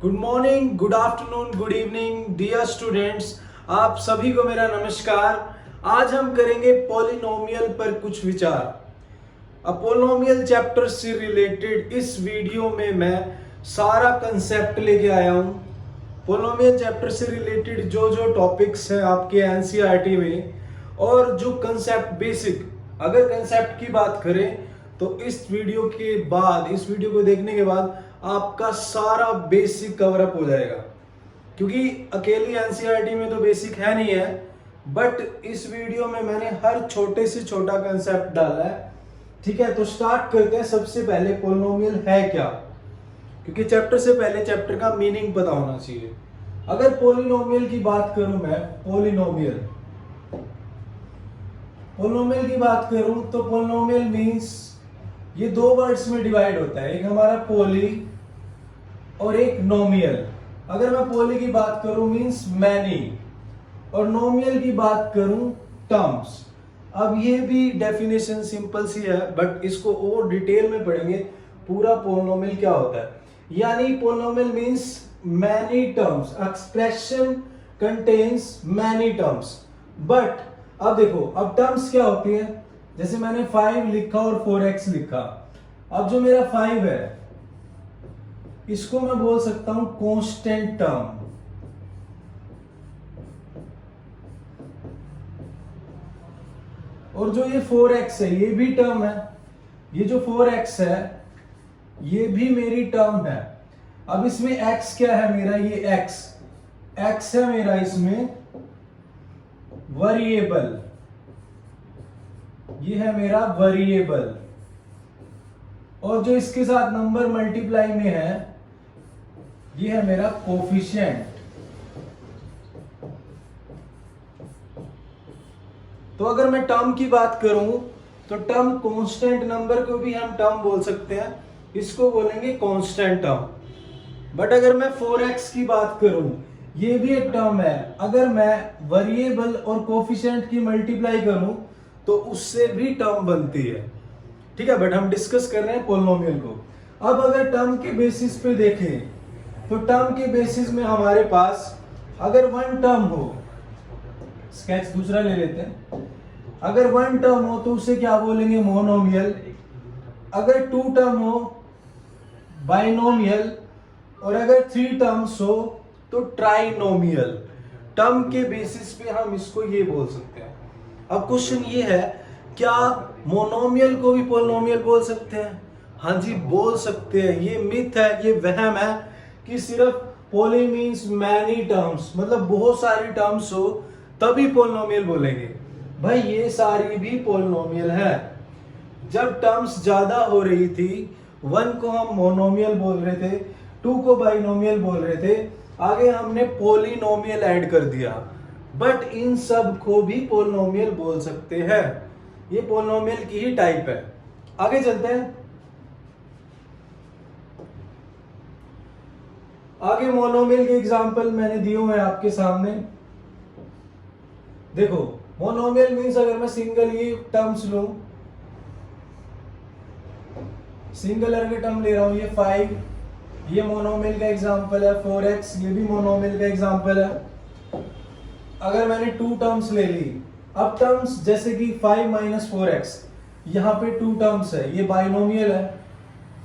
Good morning, good afternoon, good evening dear students, आप सभी को मेरा नमस्कार। आज हम करेंगे पॉलिनोमियल पर कुछ विचार। अब पॉलिनोमियल चैप्टर से रिलेटेड इस वीडियो में मैं सारा कंसेप्ट लेके आया हूँ। पॉलिनोमियल चैप्टर से रिलेटेड जो जो टॉपिक्स हैं आपके एनसीईआरटी में और जो कंसेप्ट बेसिक, अगर कंसेप्ट की बात करें तो इस वीडियो को देखने के बाद आपका सारा बेसिक कवर अप हो जाएगा, क्योंकि अकेली एनसीईआरटी में तो बेसिक है नहीं है, बट इस वीडियो में मैंने हर छोटे से छोटा कंसेप्ट डाला है। ठीक है, तो स्टार्ट करते हैं। सबसे पहले पॉलिनोमियल है क्या, क्योंकि चैप्टर से पहले चैप्टर का मीनिंग पता होना चाहिए। अगर पॉलिनोमियल की बात करूं मैं, पॉलिनोमियल की बात करूं तो पॉलिनोमियल मींस ये दो वर्ड्स में डिवाइड होता है, एक हमारा पॉली और एक नोमियल। अगर मैं पॉली की बात करूं मींस मैनी, और नोमियल की बात करूं टर्म्स। अब ये भी डेफिनेशन सिंपल सी है, बट इसको और डिटेल में पढ़ेंगे पूरा पॉलिनोमियल क्या होता है। यानी polynomial means many terms, expression contains many terms. But अब देखो, अब टर्म्स क्या होती है, जैसे मैंने 5 लिखा और 4x लिखा। अब जो मेरा 5 है इसको मैं बोल सकता हूं कांस्टेंट टर्म, और जो ये 4x है ये भी टर्म है। ये जो 4x है ये भी मेरी टर्म है। अब इसमें x क्या है मेरा, ये x है मेरा इसमें वेरिएबल, ये है मेरा वेरिएबल। और जो इसके साथ नंबर मल्टीप्लाई में है ये है मेरा कोफिशिएंट। तो अगर मैं टर्म की बात करूं तो टर्म कांस्टेंट नंबर को भी हम टर्म बोल सकते हैं, इसको बोलेंगे कांस्टेंट टर्म। बट अगर मैं 4x की बात करूं, ये भी एक टर्म है। अगर मैं वेरिएबल और कोफिशिएंट की मल्टीप्लाई करूं तो उससे भी टर्म बनती है। ठीक है, बट हम डिस्कस कर रहे हैं पॉलिनोमियल को। अब अगर टर्म के बेसिस पे देखें तो टर्म के बेसिस में हमारे पास अगर वन टर्म हो, स्केच दूसरा ले लेते हैं। अगर वन टर्म हो तो उसे क्या बोलेंगे, मोनोमियल। अगर टू टर्म हो बाइनोमियल, और अगर 3 टर्म्स हो तो ट्राइनोमियल। टर्म के बेसिस पे हम इसको ये बोल सकते हैं। अब क्वेश्चन ये है, क्या मोनोमियल को भी पॉलिनोमियल बोल सकते हैं? हाँ जी, बोल सकते हैं। ये मिथ है, ये वहम है कि सिर्फ पॉली मींस मैनी टर्म्स, मतलब बहुत सारी टर्म्स हो तभी पॉलिनोमियल बोलेंगे। भाई ये सारी भी पॉलिनोमियल है। जब टर्म्स ज्यादा हो रही थी, 1 को हम मोनोमियल बोल रहे थे, 2 को बाइनोमियल बोल रहे थे, आगे हमने पॉलिनोमियल ऐड कर दिया। बट इन सब को भी पॉलिनोमियल बोल सकते हैं। ये पॉलिनोमियल की ही टाइप है। आगे चलते हैं। आगे मोनोमियल के एग्जांपल मैंने दिए हुए हैं आपके सामने। देखो, मोनोमियल मींस अगर मैं सिंगल ये टर्म्स लूं, सिंगल अगर टर्म ले रहा हूं, ये 5, ये मोनोमियल का एग्जांपल है। 4x ये भी मोनोमियल का एग्जांपल है। अगर मैंने 2 टर्म्स ले ली, अब टर्म्स जैसे कि 5 - 4x, यहां पे 2 टर्म्स है, ये बाइनोमियल है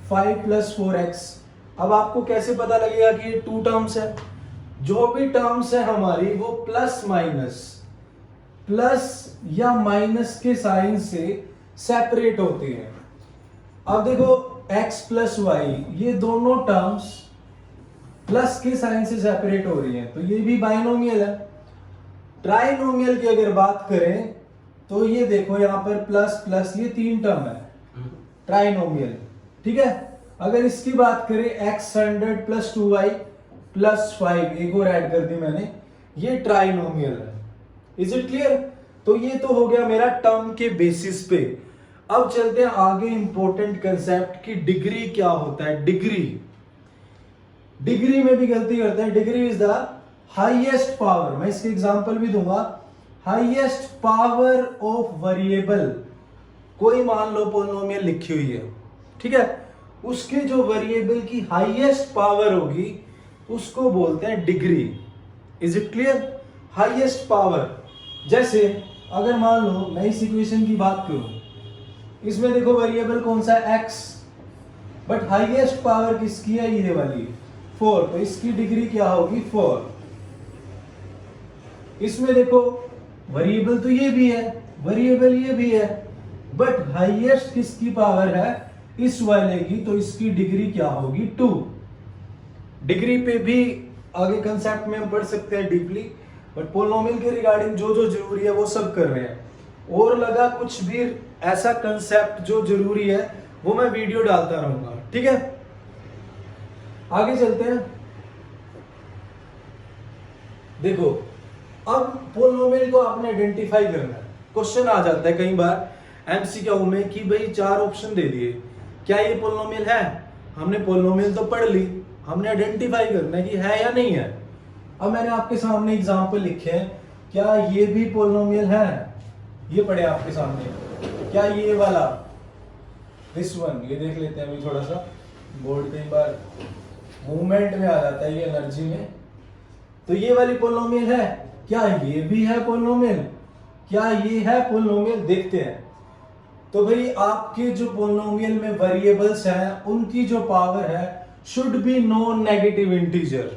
5 + 4x। अब आपको कैसे पता लगेगा कि ये 2 टर्म्स है? जो भी टर्म्स है हमारी वो प्लस या माइनस के साइन से सेपरेट होती है। अब देखो, x + y ये दोनों टर्म्स प्लस के साइन से सेपरेट हो रही हैं, तो ये भी बाइनोमियल है। ट्राइनोमियल की अगर बात करें तो ये देखो, यहां पर प्लस ये 3 टर्म है, ट्राइनोमियल। ठीक है, अगर इसकी बात करें x100 + 2y + 5, एक और ऐड कर दी मैंने, ये ट्राइनोमियल है। Is it clear? तो ये तो हो गया मेरा टर्म के बेसिस पे। अब चलते हैं आगे इंपॉर्टेंट कंसेप्ट की डिग्री क्या होता है। डिग्री में भी गलती करते हैं। Degree is the highest power, मैं इसके एग्जांपल भी दूंगा। हाईएस्ट पावर ऑफ वेरिएबल, कोई मान लो पॉलिनोमियल लिखी हुई है, ठीक है, उसके जो वेरिएबल की हाईएस्ट पावर होगी उसको बोलते हैं degree. Is it clear? Highest power, जैसे अगर मान लो मैं इस इक्वेशन की बात करूं, इसमें देखो वेरिएबल कौन सा है, x, बट हाईएस्ट पावर किसकी है, ये वाली 4, तो इसकी डिग्री क्या होगी 4। इसमें देखो वेरिएबल तो ये भी है, वेरिएबल ये भी है, बट हाईएस्ट किसकी पावर है, इस वाले की, तो इसकी डिग्री क्या होगी 2। डिग्री पे भी आगे कंसेप्ट में हम पढ़ सकते हैं डीपली, बट पोलिनोमियल के रिगार्डिंग जो जो जरूरी है वो सब कर रहे हैं। और लगा कुछ भी ऐसा कंसेप्ट जो जरूरी है वो मैं वीडियो डालता रहूंगा, ठीक है। आगे चलते हैं। देखो अब पोलिनोमियल को आपने आइडेंटिफाई करना है। क्वेश्चन आ जाता है कई बार एमसीक्यू में कि भाई 4 ऑप्शन दे दिए, क्या ये पोलिनोमियल है? हमने पोलिनोमियल तो पढ़ ली, हमने आइडेंटिफाई करना है कि है या नहीं है। अब मैंने आपके सामने एग्जांपल लिखे हैं, क्या ये भी पोलिनोमियल है? ये पढ़े आपके सामने, क्या ये वाला दिस वन, ये देख लेते हैं अभी थोड़ा सा, बोर्ड कई बार मूवमेंट में आ जाता है, ये एनर्जी में, तो ये वाली पोलिनोमियल है, क्या ये भी है पोलिनोमियल? क्या ये है पोलिनोमियल? देखते हैं। तो भाई आपके जो पोलिनोमियल में वेरिएबल्स हैं उनकी जो पावर है should be non negative integer.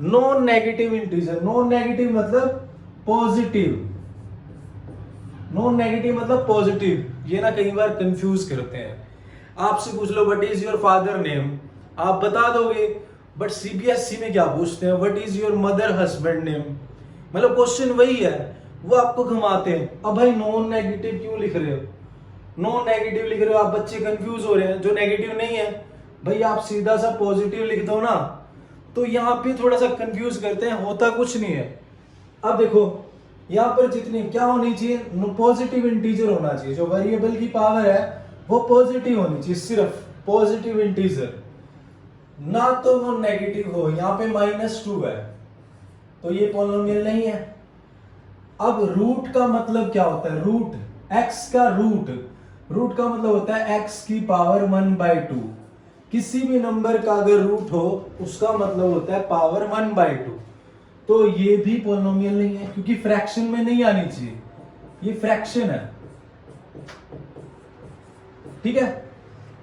Non negative integer, non negative मतलब पॉजिटिव, नॉन नेगेटिव मतलब पॉजिटिव। ये ना कई बार कंफ्यूज करते हैं। आपसे पूछ लो what is your father name, आप बता दोगे, बट सीबीएसई में क्या पूछते हैं, what is your mother husband name, मतलब क्वेश्चन वही है, वो आपको घुमाते हैं। अब भाई नॉन नेगेटिव क्यों लिख रहे हो, नॉन नेगेटिव लिख रहे हो, आप बच्चे कंफ्यूज हो रहे हैं। जो नेगेटिव नहीं है भाई आप सीधा सा पॉजिटिव लिख दो ना, तो यहाँ पे थोड़ा सा कंफ्यूज करते हैं, होता कुछ नहीं है। अब देखो यहाँ पर जितनी क्या होनी चाहिए, पॉजिटिव इंटीजर होना चाहिए, जो वेरिएबल की पावर है वो पॉजिटिव होनी चाहिए, सिर्फ पॉजिटिव इंटीजर, ना तो वो नेगेटिव हो। यहाँ पे -2 है तो ये पोलिनोमियल नहीं है। अब रूट का मतलब क्या होता है, रूट, x का रूट, रूट का मतलब होता है x की पावर 1/2। किसी भी नंबर का अगर रूट हो उसका मतलब होता है पावर 1/2। तो ये भी पोलिनोमियल नहीं है क्योंकि फ्रैक्शन में नहीं आनी चाहिए, ये फ्रैक्शन है, ठीक है।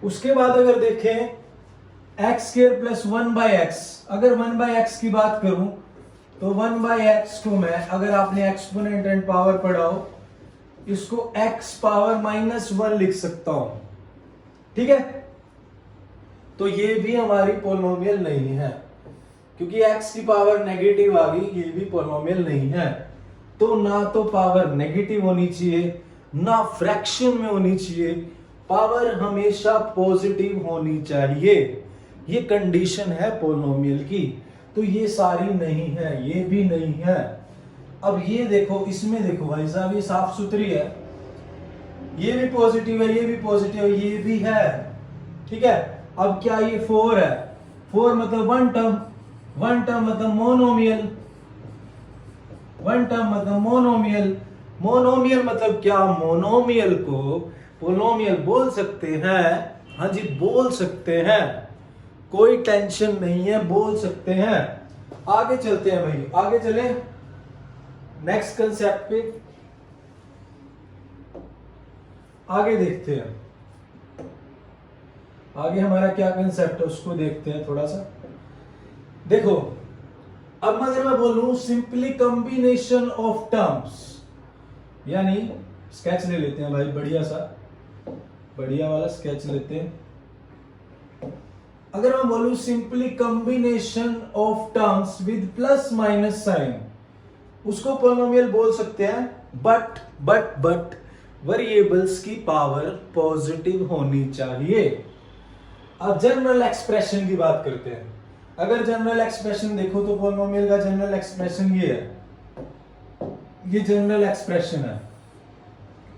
उसके बाद अगर देखें x² + 1/x, अगर 1/x की बात करूं तो 1/x को मैं, अगर आपने एक्सपोनेंट एंड पावर पढ़ा हो, इसको x पावर -1 लिख सकता हूं, ठीक है। तो ये भी हमारी पोलिनोमियल नहीं है क्योंकि x की पावर नेगेटिव आ गई, ये भी पोलिनोमियल नहीं है। तो ना तो पावर नेगेटिव होनी चाहिए ना फ्रैक्शन में होनी चाहिए, पावर हमेशा पॉजिटिव होनी चाहिए, ये कंडीशन है पोलिनोमियल की। तो ये सारी नहीं है, ये भी नहीं है। अब ये देखो, इसमें देखो भाई साहब, ये साफ सुथरी है, ये भी पॉजिटिव है, ये भी पॉजिटिव है, ये भी है, ठीक है। अब क्या ये 4 है, 4 मतलब वन टर्म, वन टर्म मतलब मोनोमियल, वन टर्म मतलब मोनोमियल, मोनोमियल मतलब क्या, मोनोमियल को पोलिनोमियल बोल सकते हैं, हाँ जी बोल सकते हैं, कोई टेंशन नहीं है, बोल सकते हैं। आगे चलते हैं भाई, आगे चले नेक्स्ट कंसेप्ट पे, आगे देखते हैं आगे हमारा क्या कंसेप्ट है उसको देखते हैं थोड़ा सा। देखो अब अगर मैं बोलूं सिंपली कॉम्बिनेशन ऑफ टर्म्स, यानी स्केच ले लेते हैं भाई, बढ़िया सा बढ़िया वाला स्केच लेते हैं। अगर मैं बोलूं simply combination of terms with plus minus sign, उसको पोलिनोमियल बोल सकते हैं, बट वेरिएबल्स की पावर पॉजिटिव होनी चाहिए। अब जनरल एक्सप्रेशन की बात करते हैं। अगर जनरल एक्सप्रेशन देखो तो पोलिनोमियल का जनरल एक्सप्रेशन ये है, ये जनरल एक्सप्रेशन है,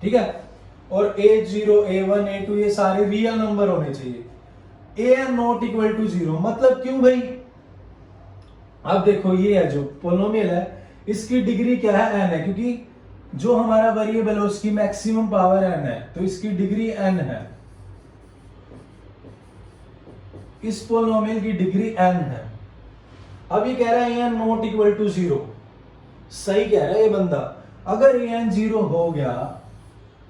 ठीक है। और a0, a1, a2 ये सारे रियल नंबर होने चाहिए, a नॉट इक्वल टू 0, मतलब क्यों भाई, अब देखो ये है जो पोलिनोमियल है, इसकी डिग्री क्या है, n है, क्योंकि जो हमारा वेरिएबल है उसकी मैक्सिमम पावर n है, तो इसकी डिग्री n है, इस पोलिनोमियल की डिग्री n है। अब ये कह रहा है an नॉट इक्वल टू 0, सही कह रहा है ये बंदा। अगर an 0 हो गया,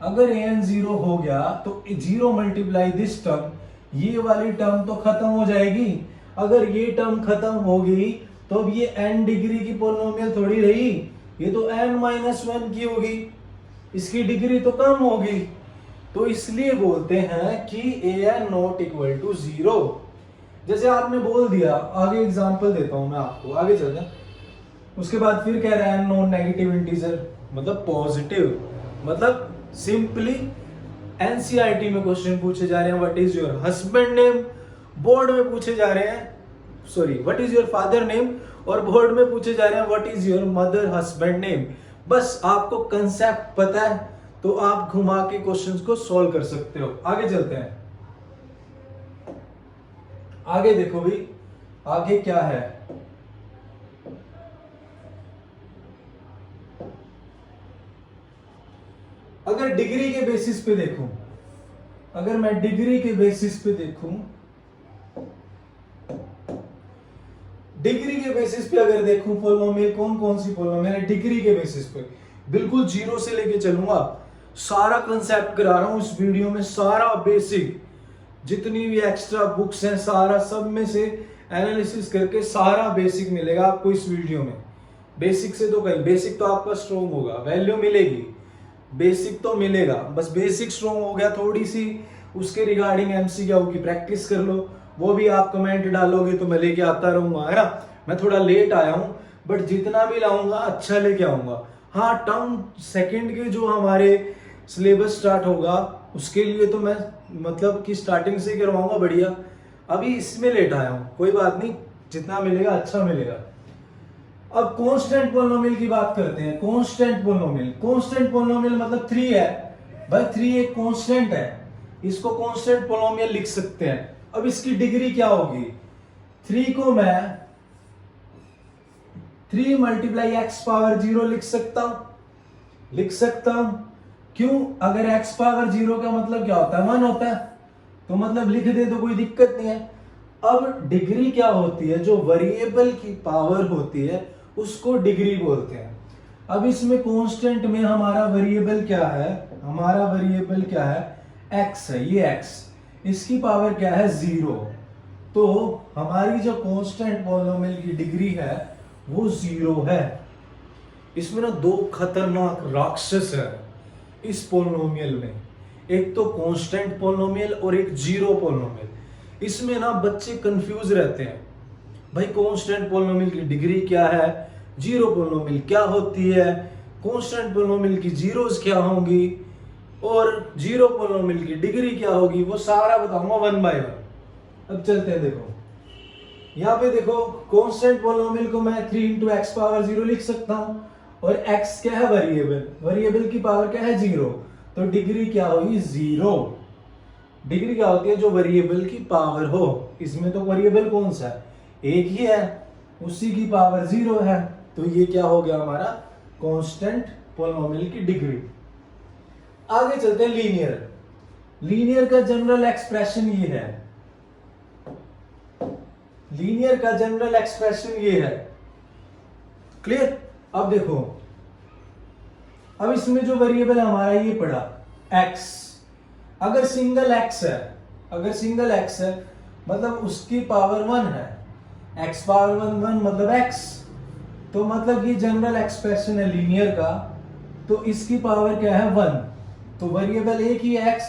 अगर an 0 हो गया तो 0 मल्टीप्लाई दिस टर्म, ये वाली टर्म तो खत्म हो जाएगी। अगर ये टर्म खत्म हो गई तो अब ये n डिग्री की पॉलिनोमियल थोड़ी रही, ये तो n-1 की होगी, इसकी डिग्री तो कम होगी। तो इसलिए बोलते हैं कि an नॉट इक्वल टू 0। जैसे आपने बोल दिया, आगे एग्जांपल देता हूं मैं आपको, आगे चलते हैं। उसके बाद फिर कह रहा है नॉन नेगेटिव इंटीजर मतलब पॉजिटिव, मतलब सिंपली एनसीईआरटी में क्वेश्चन पूछे जा रहे हैं what is your husband name, board में पूछे जा रहे हैं sorry what is your father name, और बोर्ड में पूछे जा रहे हैं what is your mother husband name. बस आपको कंसेप्ट पता है तो आप घुमा के क्वेश्चंस को सॉल्व कर सकते हो। आगे चलते हैं, आगे देखो भाई, आगे क्या है। अगर डिग्री के बेसिस पे देखूं, अगर मैं डिग्री के बेसिस पे देखूं, डिग्री के बेसिस पे अगर देखूं पॉलिनोमियल, कौन कौन सी पॉलिनोमियल है डिग्री के बेसिस पे, बिल्कुल जीरो से लेके चलूंगा। सारा कंसेप्ट करा रहा हूं इस वीडियो में, सारा बेसिक जितनी भी एक्स्ट्रा बुक्स हैं सारा सब में से एनालिसिस करके सारा बेसिक मिलेगा आपको इस वीडियो में। बेसिक से तो कहीं, बेसिक तो आपका स्ट्रॉन्ग होगा, वैल्यू मिलेगी, बेसिक तो मिलेगा, बस बेसिक स्ट्रॉन्ग हो गया, थोड़ी सी उसके रिगार्डिंग एमसीक्यू की प्रैक्टिस कर लो, वो भी आप कमेंट डालोगे तो मैं लेके आता रहूंगा, है ना। मैं थोड़ा लेट आया हूं बट जितना भी लाऊंगा अच्छा लेके आऊंगा। हाँ, टर्म सेकंड के जो हमारे सिलेबस स्टार्ट होगा उसके लिए तो मैं मतलब कि स्टार्टिंग से करवाऊंगा बढ़िया। अभी इसमें लेट आया हूं, कोई बात नहीं, जितना मिलेगा अच्छा मिलेगा। अब कांस्टेंट पॉलिनोमियल की बात करते हैं। कांस्टेंट पॉलिनोमियल, कांस्टेंट पॉलिनोमियल मतलब 3 है भाई, 3 एक कांस्टेंट है, इसको कांस्टेंट पॉलिनोमियल लिख सकते हैं। अब इसकी डिग्री क्या होगी, 3 को मैं 3 मल्टीप्लाई एक्स पावर 0 लिख सकता हूं। क्यों, अगर x पावर 0 का मतलब क्या होता है, 1 होता है, तो मतलब लिख दे तो कोई दिक्कत नहीं है। अब डिग्री क्या होती है, जो वेरिएबल की पावर होती है उसको डिग्री बोलते हैं। अब इसमें कांस्टेंट में हमारा वेरिएबल क्या है, हमारा वेरिएबल क्या है, x है, ये x, इसकी पावर क्या है 0, तो हमारी जो कांस्टेंट पॉलिनोमियल की डिग्री है वो 0 है। इसमें ना 2 खतरनाक राक्षस है इस पॉलिनोमियल में, एक तो कांस्टेंट पॉलिनोमियल और एक जीरो पॉलिनोमियल। इसमें ना बच्चे कंफ्यूज रहते हैं, भाई कांस्टेंट पॉलिनोमियल की डिग्री क्या है, जीरो पॉलिनोमियल क्या होती है, कांस्टेंट पॉलिनोमियल की जीरोस क्या होंगी और जीरो पॉलिनोमियल की डिग्री क्या होगी, वो सारा बताऊंगा 1 बाय 1। अब चलते हैं, देखो यहाँ पे देखो, कांस्टेंट पॉलिनोमियल को मैं 3 इंटू एक्स पावर 0 लिख सकता हूं, और x क्या है, वेरिएबल, वेरिएबल की पावर क्या है 0, तो डिग्री क्या होगी 0। डिग्री क्या होती है, जो वेरिएबल की पावर हो, इसमें तो वेरिएबल कौन सा है, एक ही है, उसी की पावर 0 है, तो ये क्या हो गया हमारा कांस्टेंट पॉलिनोमियल की डिग्री। आगे चलते हैं लीनियर। लीनियर का जनरल एक्सप्रेशन ये है, लीनियर का जनरल एक्सप्रेशन ये है, क्लियर। अब देखो, अब इसमें जो वेरिएबल हमारा ये पड़ा x, अगर सिंगल x है, अगर सिंगल x है मतलब उसकी पावर 1 है, x पावर 1 मतलब x, तो मतलब ये जनरल एक्सप्रेशन है लीनियर का, तो इसकी पावर क्या है 1, तो वेरिएबल एक ही है x,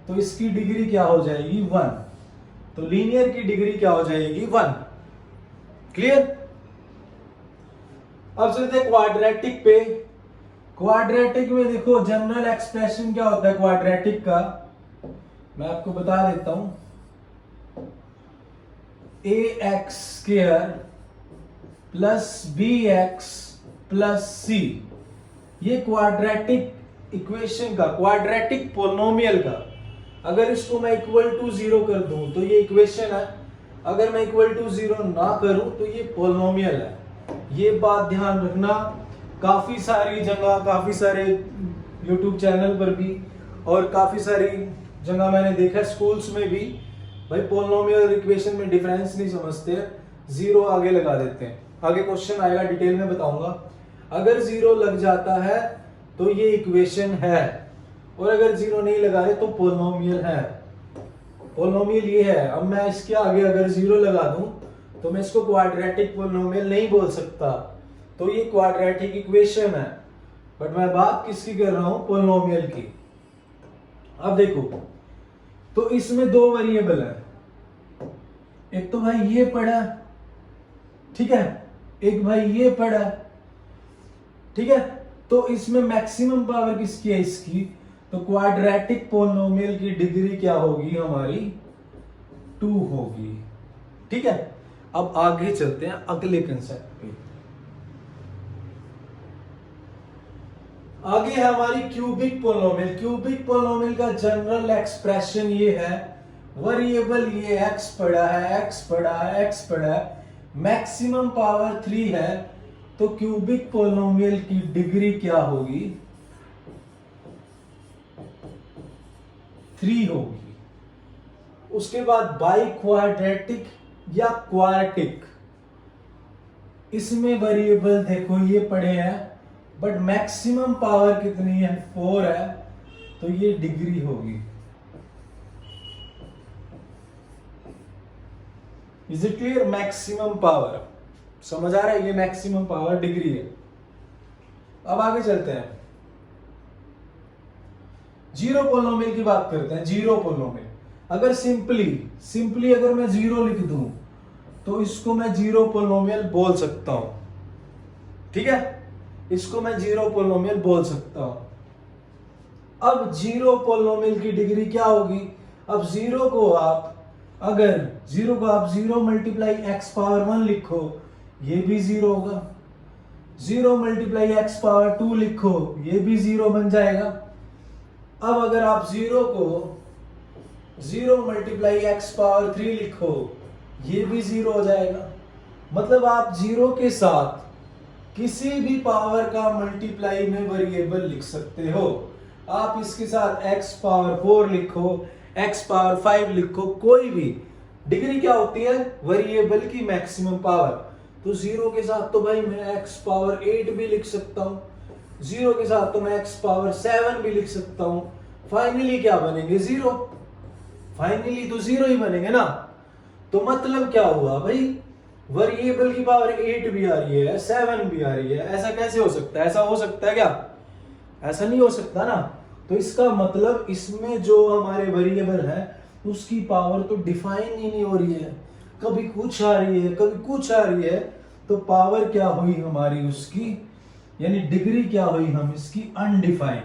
तो इसकी डिग्री क्या हो जाएगी 1, तो लीनियर की डिग्री क्या हो जाएगी 1, क्लियर। अब चलते हैं क्वाड्रेटिक पे। क्वाड्रेटिक में देखो जनरल एक्सप्रेशन क्या होता है क्वाड्रेटिक का, मैं आपको बता देता हूं, ax square plus bx plus c, ये क्वाड्रेटिक इक्वेशन का, क्वाड्रेटिक पॉलिनोमियल का, अगर इसको मैं इक्वल टू 0 कर दूं तो ये इक्वेशन है, अगर मैं इक्वल टू 0 ना करूं तो ये पॉलिनोमियल है। ये बात ध्यान रखना, काफी सारी जगह, काफी सारे YouTube चैनल पर भी और काफी सारी जगह मैंने देखा स्कूल्स में भी, भाई पॉलिनोमियल इक्वेशन में डिफरेंस नहीं समझते, जीरो आगे लगा देते हैं। आगे क्वेश्चन आएगा, डिटेल में बताऊंगा। अगर जीरो लग जाता है तो ये इक्वेशन है, और अगर जीरो नहीं लगा रहे तो पोलिनोमियल है। पोलिनोमियल ये है। अब मैं इसके आगे अगर जीरो लगा दूं तो मैं इसको क्वाड्रेटिक पोलिनोमियल नहीं बोल सकता, तो ये क्वाड्रेटिक इक्वेशन है। बट मैं बात किसकी कर रहा हूं? पोलिनोमियल की। अब देखो, तो इसमें दो वेरिएबल है, एक तो भाई ये पड़ा, ठीक है, एक भाई ये पड़ा, ठीक है। तो इसमें मैक्सिमम पावर किसकी है? इसकी। तो क्वाड्रेटिक पोलिनोमियल की डिग्री क्या होगी? हमारी 2 होगी, ठीक है। अब आगे चलते हैं अगले कंसेप्ट पे। आगे है हमारी क्यूबिक पोलिनोमियल। क्यूबिक पोलिनोमियल का जनरल एक्सप्रेशन ये है, वेरिएबल ये x पड़ा है, x पड़ा है, x पड़ा है, मैक्सिमम पावर 3 है, तो क्यूबिक पोलिनोमियल की डिग्री क्या होगी? 3 होगी। उसके बाद बाई क्वाड्रेटिक या क्वार्टिक, इसमें वेरिएबल देखो ये पड़े हैं, बट मैक्सिमम पावर कितनी है? 4 है, तो ये डिग्री होगी। Is it clear? Maximum power समझ आ रहा है? ये मैक्सिमम पावर डिग्री है। अब आगे चलते हैं, जीरो पोलिनोमियल की बात करते हैं। जीरो पोलिनोमियल अगर सिंपली अगर मैं जीरो लिख दूं तो इसको मैं जीरो पोलिनोमियल बोल सकता हूं, ठीक है, इसको मैं जीरो पोलिनोमियल बोल सकता हूं। अब जीरो पोलिनोमियल की डिग्री क्या होगी? अब जीरो को आप जीरो मल्टीप्लाई एक्स पावर 1 लिखो, ये भी जीरो होगा। जीरो मल्टीप्लाई एक्स पावर 2 लिखो, ये भी जीरो बन जाएगा। अब अगर आप जीरो को जीरो मल्टीप्लाई एक्स पावर 3 लिखो, ये भी जीरो हो जाएगा। मतलब आप जीरो के साथ किसी भी पावर का मल्टीप्लाई में वेरिएबल लिख सकते हो। आप इसके साथ x पावर 4 लिखो, x पावर 5 लिखो, कोई भी। डिग्री क्या होती है? वेरिएबल की मैक्सिमम पावर। तो जीरो के साथ तो भाई मैं x पावर 8 भी लिख सकता हूं, जीरो के साथ तो मैं x पावर 7 भी लिख सकता हूं। फाइनली क्या बनेंगे? जीरो। फाइनली तो जीरो ही बनेंगे ना। तो मतलब क्या हुआ भाई? वेरिएबल की पावर 8 भी आ रही है, 7 भी आ रही है। ऐसा कैसे हो सकता है? ऐसा हो सकता है क्या? ऐसा नहीं हो सकता ना। तो इसका मतलब इसमें जो हमारे वेरिएबल है उसकी पावर तो डिफाइन ही नहीं हो रही है। कभी कुछ आ रही है, कभी कुछ आ रही है। तो पावर क्या हुई हमारी उसकी, यानी डिग्री क्या हुई हम इसकी? अनडिफाइंड।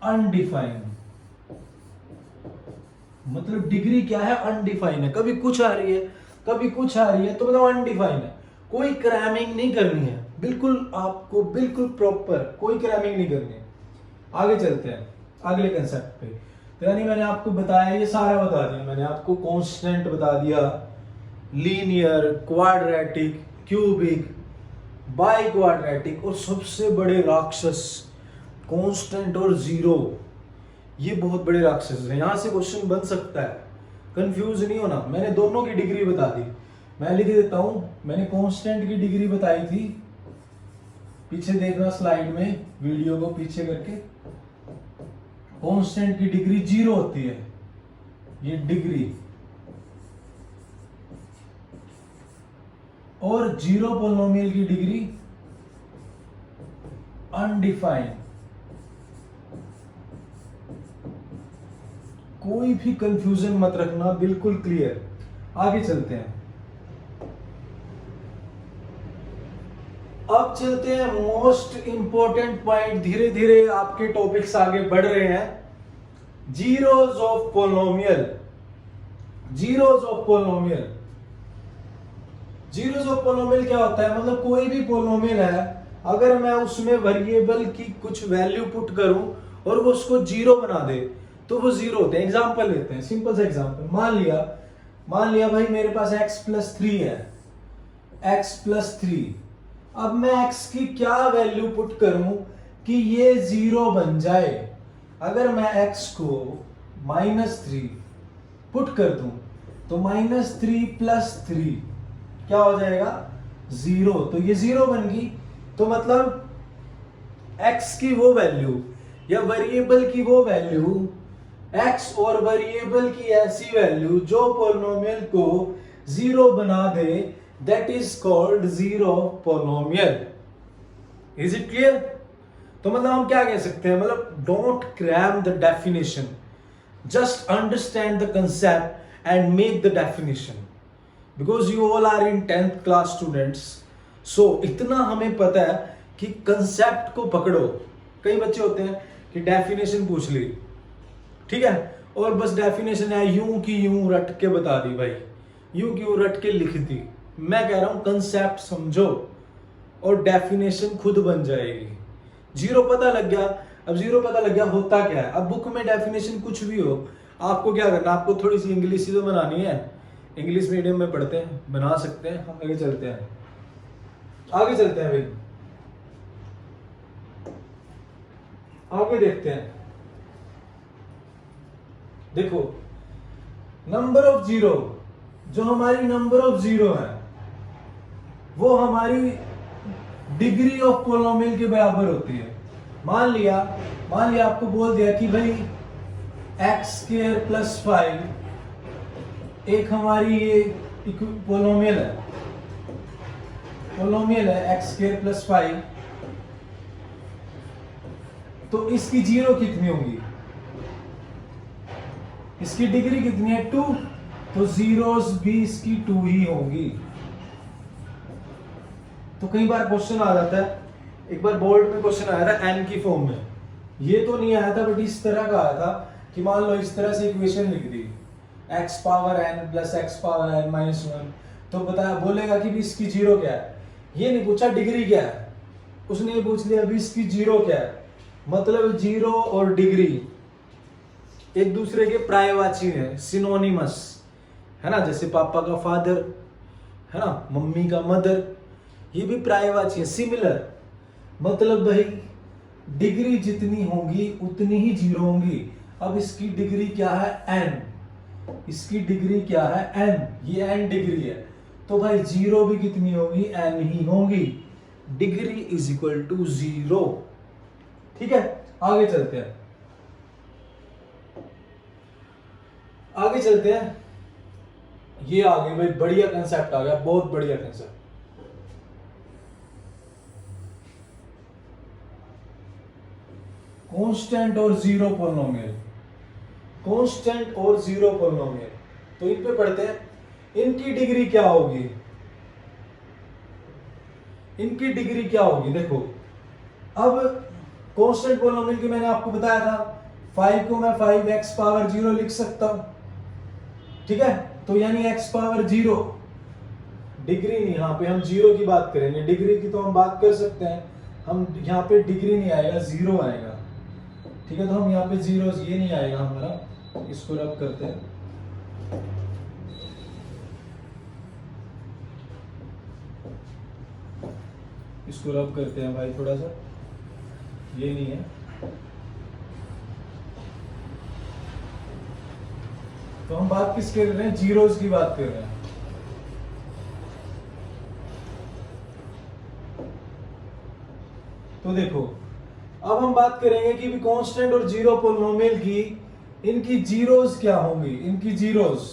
अनडिफाइंड मतलब डिग्री क्या है? अनडिफाइंड है। कभी कुछ आ रही है, कभी कुछ आ रही है, तो मतलब अनडिफाइंड है। कोई क्रैमिंग नहीं करनी है, बिल्कुल आपको बिल्कुल प्रॉपर, कोई क्रैमिंग नहीं करनी है। आगे चलते हैं अगले कंसेप्ट पे। तो यानी मैंने आपको बताया, ये सारा बता दिया मैंने आपको। कांस्टेंट बता दिया, linear, quadratic, cubic, by quadratic, और सबसे बड़े राक्षस कांस्टेंट और जीरो। ये बहुत बड़े राक्षस हैं। यहां से क्वेश्चन बन सकता है, कंफ्यूज नहीं होना। मैंने दोनों की डिग्री बता दी, मैं लिख देता हूं। मैंने कांस्टेंट की डिग्री बताई थी, पीछे देखना स्लाइड में, वीडियो को पीछे करके। कांस्टेंट की डिग्री 0 होती है, ये डिग्री। और जीरो पोलिनोमियल की डिग्री अनडिफाइंड। कोई भी कंफ्यूजन मत रखना, बिल्कुल क्लियर। आगे चलते हैं। अब चलते हैं मोस्ट इंपॉर्टेंट पॉइंट। धीरे धीरे आपके टॉपिक्स आगे बढ़ रहे हैं। Zeros of polynomial. Zeros of polynomial. Zeros of polynomial क्या होता है? मतलब कोई भी पोलिनोमियल है, अगर मैं उसमें वेरिएबल की कुछ वैल्यू पुट करूं और वो उसको जीरो बना दे तो वो जीरो होते हैं। एग्जाम्पल लेते हैं, सिंपल सा एग्जाम्पल। मान लिया भाई मेरे पास x प्लस 3 है, x प्लस 3। अब मैं x की क्या वैल्यू पुट करूं कि ये जीरो बन जाए? अगर मैं x को -3 पुट कर दूं तो -3 + 3 क्या हो जाएगा, 0। तो ये 0 बन गई। तो मतलब x की वो वैल्यू या वेरिएबल की वो वैल्यू, x और वेरिएबल की ऐसी वैल्यू जो पॉलिनोमियल को 0 बना दे, that is called zero polynomial. Is it clear? तो मतलब हम क्या कह सकते हैं, मतलब don't cram the definition, just understand the concept and make the definition, because you all are in 10th class students. So इतना हमें पता है कि कंसेप्ट को पकड़ो। कई बच्चे होते हैं कि डेफिनेशन पूछ ली, ठीक है, और बस डेफिनेशन है यूं की यूं रट के बता दी भाई, यूं की यूं रट के लिख दी। मैं कह रहा हूं कंसेप्ट समझो और डेफिनेशन खुद बन जाएगी। जीरो पता लग गया, अब जीरो पता लग गया होता क्या है। अब बुक में डेफिनेशन कुछ भी हो, आपको क्या करना, आपको थोड़ी सी इंग्लिश ही तो बनानी है। इंग्लिश मीडियम में पढ़ते हैं, बना सकते हैं। हम आगे चलते हैं, आगे चलते हैं भाई, आगे देखते हैं। देखो नंबर ऑफ जीरो, जो हमारी नंबर ऑफ जीरो है वो हमारी डिग्री ऑफ पॉलिनोमियल के बराबर होती है। मान लिया आपको बोल दिया कि भाई x² + 5 एक हमारी ये पॉलिनोमियल है x² + 5, तो इसकी जीरो कितनी होगी, इसकी डिग्री कितनी है, 2, तो जीरोस भी इसकी 2 ही होंगी। तो कई बार क्वेश्चन आ जाता है, एक बार बोर्ड में क्वेश्चन आया था n की फॉर्म में, ये तो नहीं आया था बट इस तरह का आया था कि मान लो इस तरह से इक्वेशन लिख दी x power n + x power n - 1, तो बताया बोलेगा कि भी इसकी जीरो क्या है। ये नहीं पूछा डिग्री क्या है, उसने ये पूछ लिया अभी इसकी जीरो क्या है। मतलब जीरो और डिग्री एक दूसरे के पर्यायवाची हैं, सिनोनिमस है ना। जैसे पापा का फादर है ना, मम्मी का मदर, ये भी पर्यायवाची है, सिमिलर। मतलब भाई डिग्री जितनी होगी उतनी ही जीरो होंगी। अब इसकी डिग्री क्या है, n, इसकी डिग्री क्या है, n, ये n डिग्री है, तो भाई जीरो भी कितनी होगी, n ही होंगी। Degree is equal to 0। ठीक है, आगे चलते हैं, आगे चलते हैं। ये आ गया भाई, बढ़िया कंसेप्ट आ गया, बहुत बढ़िया कंसेप्ट। कांस्टेंट और जीरो पॉलिनोमियल, कांस्टेंट और जीरो पॉलिनोमियल, तो इन पे पढ़ते हैं। इनकी डिग्री क्या होगी, इनकी डिग्री क्या होगी। देखो अब कांस्टेंट पॉलिनोमियल की मैंने आपको बताया था, 5 को मैं 5x पावर 0 लिख सकता हूं, ठीक है, तो यानी x पावर 0, डिग्री नहीं, यहां पे हम जीरो की बात करेंगे, डिग्री की तो हम बात कर सकते हैं, हम यहाँ पे डिग्री नहीं आएगा, जीरो आएगा। ठीक है, तो हम यहाँ पे जीरो, ये नहीं आएगा हमारा, इसको रब करते हैं। इसको रब करते हैं भाई थोड़ा सा, ये नहीं है, तो हम बात किस कर रहे हैं, जीरोस की बात कर रहे हैं। तो देखो अब हम बात करेंगे कि भी कांस्टेंट और जीरो पॉलिनोमियल की इनकी जीरोस क्या होंगी, इनकी जीरोस।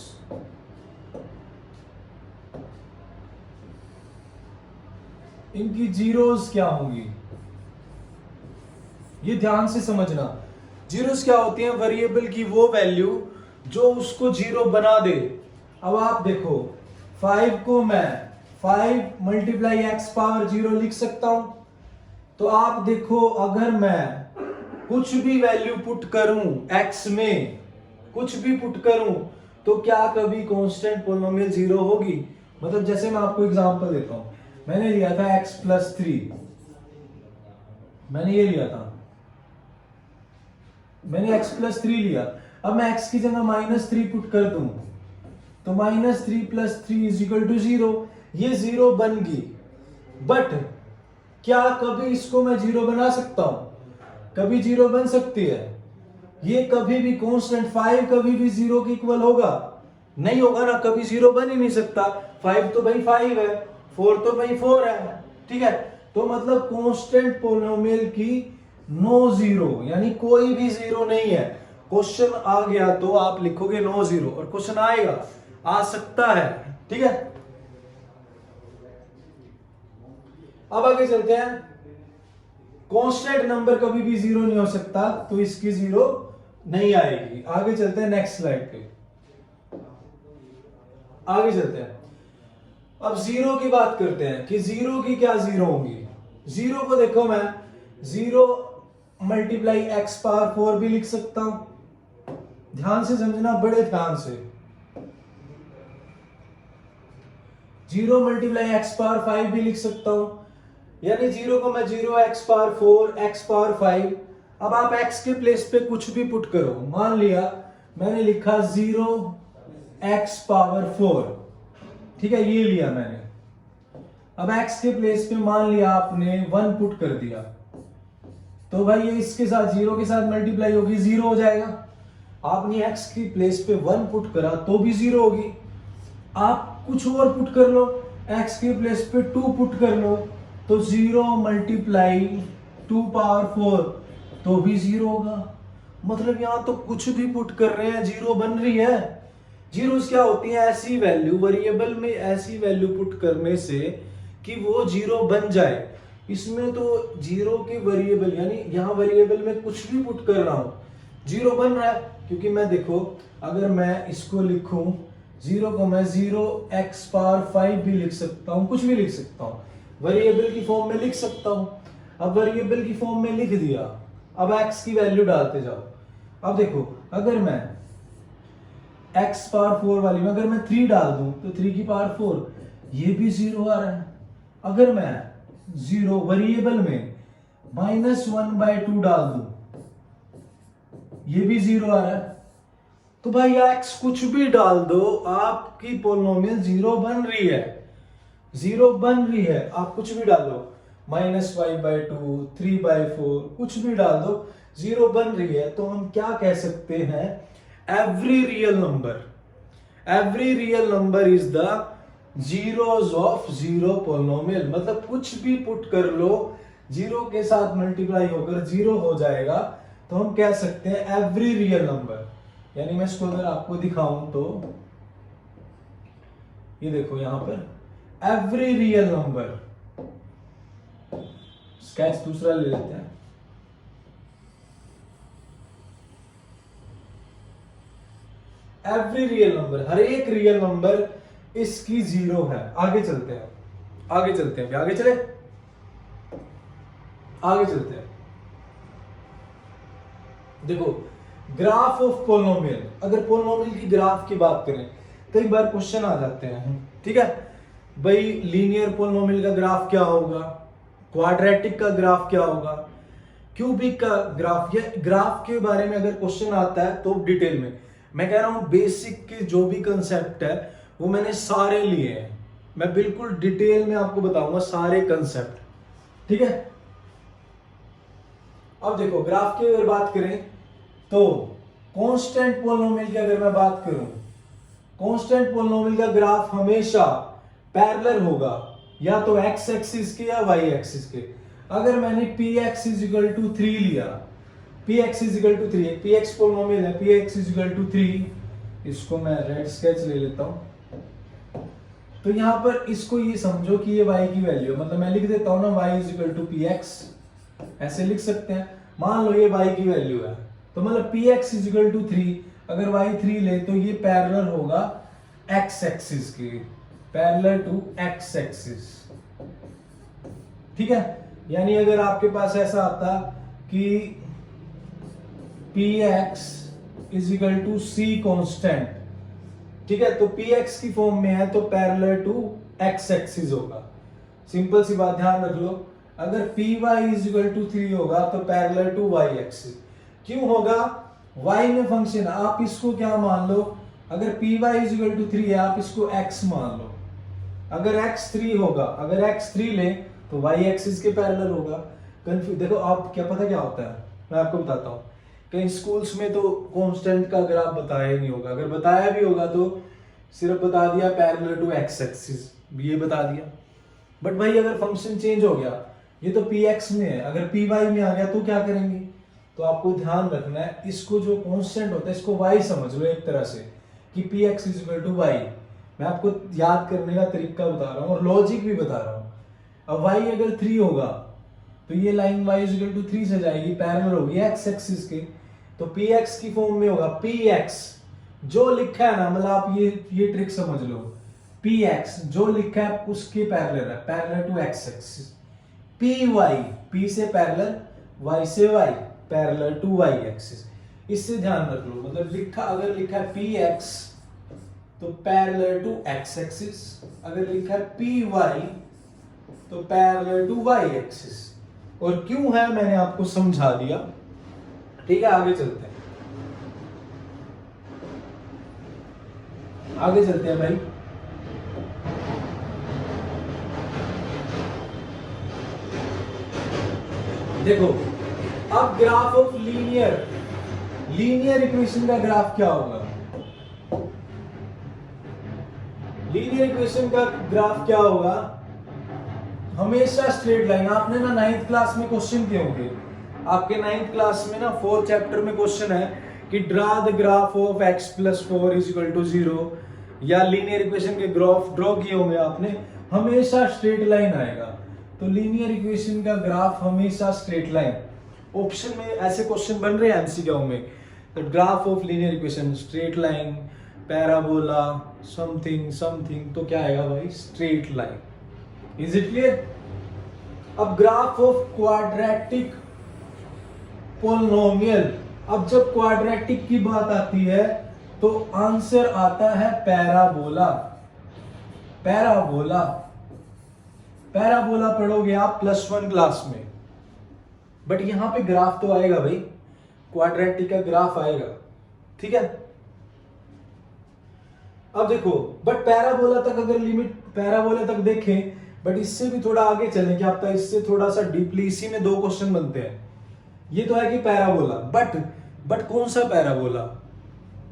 इनकी जीरोस क्या होंगी, ये ध्यान से समझना। जीरोस क्या होती हैं, वेरिएबल की वो वैल्यू जो उसको जीरो बना दे। अब आप देखो 5 को मैं 5 × x पावर 0 लिख सकता हूं, तो आप देखो अगर मैं कुछ भी वैल्यू पुट करूं x में, कुछ भी पुट करूं, तो क्या कभी कांस्टेंट पॉलिनोमियल जीरो होगी। मतलब जैसे मैं आपको एग्जांपल देता हूं, मैंने लिया था x + 3, मैंने ये लिया था, मैंने x + 3 लिया। अब मैं x की जगह -3 पुट कर दूं, तो -3 + 3 = 0, ये जीरो बन गई। बट क्या कभी इसको मैं जीरो बना सकता हूं, कभी जीरो बन सकती है। ये कभी भी कांस्टेंट 5 कभी भी जीरो के इक्वल होगा, नहीं होगा ना, कभी जीरो बन ही नहीं सकता। 5 तो भाई 5 है, 4 तो भाई 4 है, ठीक है। तो मतलब कांस्टेंट पोलिनोमियल की नो जीरो, यानी कोई भी जीरो नहीं है। क्वेश्चन आ गया तो आप लिखोगे नो जीरो, और क्वेश्चन आएगा, आ सकता है, ठीक है। अब आगे चलते हैं। कांस्टेंट नंबर कभी भी जीरो नहीं हो सकता, तो इसकी जीरो नहीं आएगी। आगे चलते हैं नेक्स्ट स्लाइड पे, आगे चलते हैं। अब जीरो की बात करते हैं कि जीरो की क्या जीरो होंगी। जीरो को देखो, मैं जीरो मल्टीप्लाई एक्स पावर 4 भी लिख सकता हूं। ध्यान से समझना, बड़े ध्यान से। जीरो मल्टीप्लाई एक्स पावर 5 भी लिख सकता हूं, यानी जीरो को मैं zero x power 4, x power 5। अब आप एक्स के प्लेस पे कुछ भी पुट करो। मान लिया मैंने लिखा जीरो एक्स पावर 4, ठीक है, ये लिया मैंने। अब x के प्लेस पे मान लिया आपने 1 पुट कर दिया, तो भाई ये इसके साथ जीरो के साथ मल्टीप्लाई होगी, जीरो हो जाएगा। आपने x के प्लेस पे 1 पुट करा तो भी जीरो होगी। आप कुछ और पुट कर लो, x के प्लेस पे 2 पुट कर लो, तो जीरो मल्टीप्लाई 2 पावर 4 तो भी जीरो होगा। मतलब यहां तो कुछ भी पुट कर रहे हैं, जीरो बन रही है। जीरोस क्या होती है, ऐसी वैल्यू, वेरिएबल में ऐसी वैल्यू पुट करने से कि वो जीरो बन जाए। इसमें तो जीरो की वेरिएबल, यानी यहां वेरिएबल में कुछ भी पुट कर रहा हूं, जीरो बन रहा है। क्योंकि मैं देखो, अगर मैं इसको लिखूं, जीरो को मैं जीरो एक्स पावर 5 भी लिख सकता हूं, कुछ भी लिख सकता हूं, वेरिएबल की फॉर्म में लिख सकता हूं। अब वेरिएबल की फॉर्म में लिख दिया, अब एक्स की वैल्यू डालते जाओ। अब देखो, अगर मैं एक्स पावर 4 वाली में अगर मैं 3 डाल दूं तो 3 की पावर 4, ये भी जीरो आ रहा है। अगर मैं जीरो वेरिएबल में -1/2 डाल दूं, ये भी जीरो आ रहा है। तो भाई एक्स कुछ भी डाल दो, आपकी पोलिनोमियल जीरो बन रही है, जीरो बन रही है। आप कुछ भी डाल दो, -5/2, 3/4, कुछ भी डाल दो, जीरो बन रही है। तो हम क्या कह सकते हैं, every real number is the zeros of zero polynomial. मतलब कुछ भी पुट कर लो, जीरो के साथ मल्टीप्लाई होकर जीरो हो जाएगा, तो हम कह सकते हैं एवरी रियल नंबर। यानी मैं इसको अगर आपको दिखाऊं तो ये देखो, यहां पर एवरी रियल नंबर, स्केच दूसरा ले लेते हैं। एवरी रियल नंबर, हर एक रियल नंबर इसकी जीरो है। आगे चलते हैं, आगे चलते हैं, आगे चले, आगे चलते हैं। देखो, ग्राफ ऑफ पोलिनोमियल, अगर पोलिनोमियल की ग्राफ की बात करें, कई बार क्वेश्चन आ जाते हैं, ठीक है भाई, लीनियर पोलिनोमियल का ग्राफ क्या होगा, क्वाड्रेटिक का ग्राफ क्या होगा, क्यूबिक का ग्राफ। ये ग्राफ के बारे में अगर क्वेश्चन आता है तो डिटेल में, मैं कह रहा हूं बेसिक के जो भी कंसेप्ट है वो मैंने सारे लिए हैं, मैं बिल्कुल डिटेल में आपको बताऊंगा सारे कंसेप्ट, ठीक है। अब देखो, ग्राफ की अगर बात करें तो कांस्टेंट पोलिनोमियल की अगर मैं बात करूं, कांस्टेंट पोलिनोमियल का ग्राफ हमेशा पैरेलल होगा, या तो एक्स एक्सिस के या वाई एक्सिस के। अगर मैंने px = 3 लिया, px = 3, px पोलिनोमियल है, px = 3, इसको मैं रेड स्केच ले लेता हूं। तो यहां पर इसको ये समझो कि ये y की वैल्यू, मतलब मैं लिख देता हूं ना, y = px, ऐसे लिख सकते हैं। मान लो ये y की वैल्यू है, तो मतलब px = 3, अगर y 3 ले तो ये पैरेलल होगा x एक्सिस के, पैरेलल टू x एक्सिस, ठीक है। यानी अगर आपके पास ऐसा आता कि px = c कांस्टेंट, ठीक है, तो px की फॉर्म में है तो पैरेलल टू x एक्सिस होगा। सिंपल सी बात, ध्यान रख लो। अगर py = 3 होगा तो पैरेलल टू y एक्सिस। क्यों होगा, y में फंक्शन, आप इसको क्या मान लो, अगर py = 3 है, आप इसको x मान लो। अगर x 3 होगा, अगर x 3 ले तो y एक्सिस के पैरेलल होगा। देखो, आप क्या पता क्या होता है, मैं आपको बताता हूँ। कई स्कूल्स में तो कांस्टेंट का ग्राफ बताया ही नहीं होगा, अगर बताया भी होगा तो सिर्फ बता दिया पैरेलल टू एक्स एक्सिस, ये बता दिया। बट भाई अगर फंक्शन चेंज हो गया, ये तो पी एक्स में है, अगर पी वाई में आ गया तो क्या करेंगे? तो आपको ध्यान रखना है, इसको जो कांस्टेंट होता है इसको वाई समझ लो एक तरह से, कि P X is equal to Y. मैं आपको याद करने का तरीका बता रहा हूँ और लॉजिक भी बता रहा हूँ। अब वाई अगर 3 होगा तो ये line y is equal to 3 से जाएगी, पैरेलल होगी एक्स एक्सिस के, तो पी एक्स की फॉर्म में होगा पी एक्स जो लिखा है ना, मतलब आप ये ट्रिक समझ लो, पी एक्स जो लिखा है उसके पैरेलल है, parallel to X axis. P Y, P से पैरेलल, वाई से Y, parallel to Y axis. इससे ध्यान रख लो, मतलब लिखा अगर लिखा है पी एक्स तो पैरेलल टू एक्स एक्सिस, अगर लिखा है पी वाई तो पैरेलल टू वाई एक्सिस। और क्यों है मैंने आपको समझा दिया, ठीक है। आगे चलते हैं, आगे चलते हैं भाई। देखो अब ग्राफ ऑफ लीनियर इक्वेशन का ग्राफ क्या होगा? लीनियर इक्वेशन का ग्राफ क्या होगा? हमेशा स्ट्रेट लाइन। आपने ना 9th क्लास में क्वेश्चन किए होंगे, आपके 9th क्लास में ना 4th चैप्टर में क्वेश्चन है कि draw the graph of x plus 4 is equal to 0, या लीनियर इक्वेशन के ग्राफ ड्रॉ किए होंगे आपने, हमेशा स्ट्रेट लाइन आएगा। तो लीनियर इक्वेशन का ग्राफ हमेशा स्ट्रेट लाइन। ऑप्शन में ऐसे क्वेश्चन बन रहे हैं एमसीक्यू में, तो graph of linear equation straight line, parabola, something something, तो क्या आएगा भाई? Straight line. Is it clear? अब ग्राफ ऑफ क्वाड्रेटिक पोलिनोमियल, अब जब क्वाड्रेटिक की बात आती है तो आंसर आता है पैराबोला। पैराबोला, पैराबोला पढ़ोगे आप +1 क्लास में, बट यहां पे ग्राफ तो आएगा भाई, क्वाड्रेटिक का ग्राफ आएगा, ठीक है। अब देखो, बट पैराबोला तक अगर लिमिट पैराबोला तक देखें, बट इससे भी थोड़ा आगे चलें, क्या पता इससे थोड़ा सा डीपली, इसी में 2 क्वेश्चन बनते हैं। ये तो है कि पैराबोला, बट कौन सा पैराबोला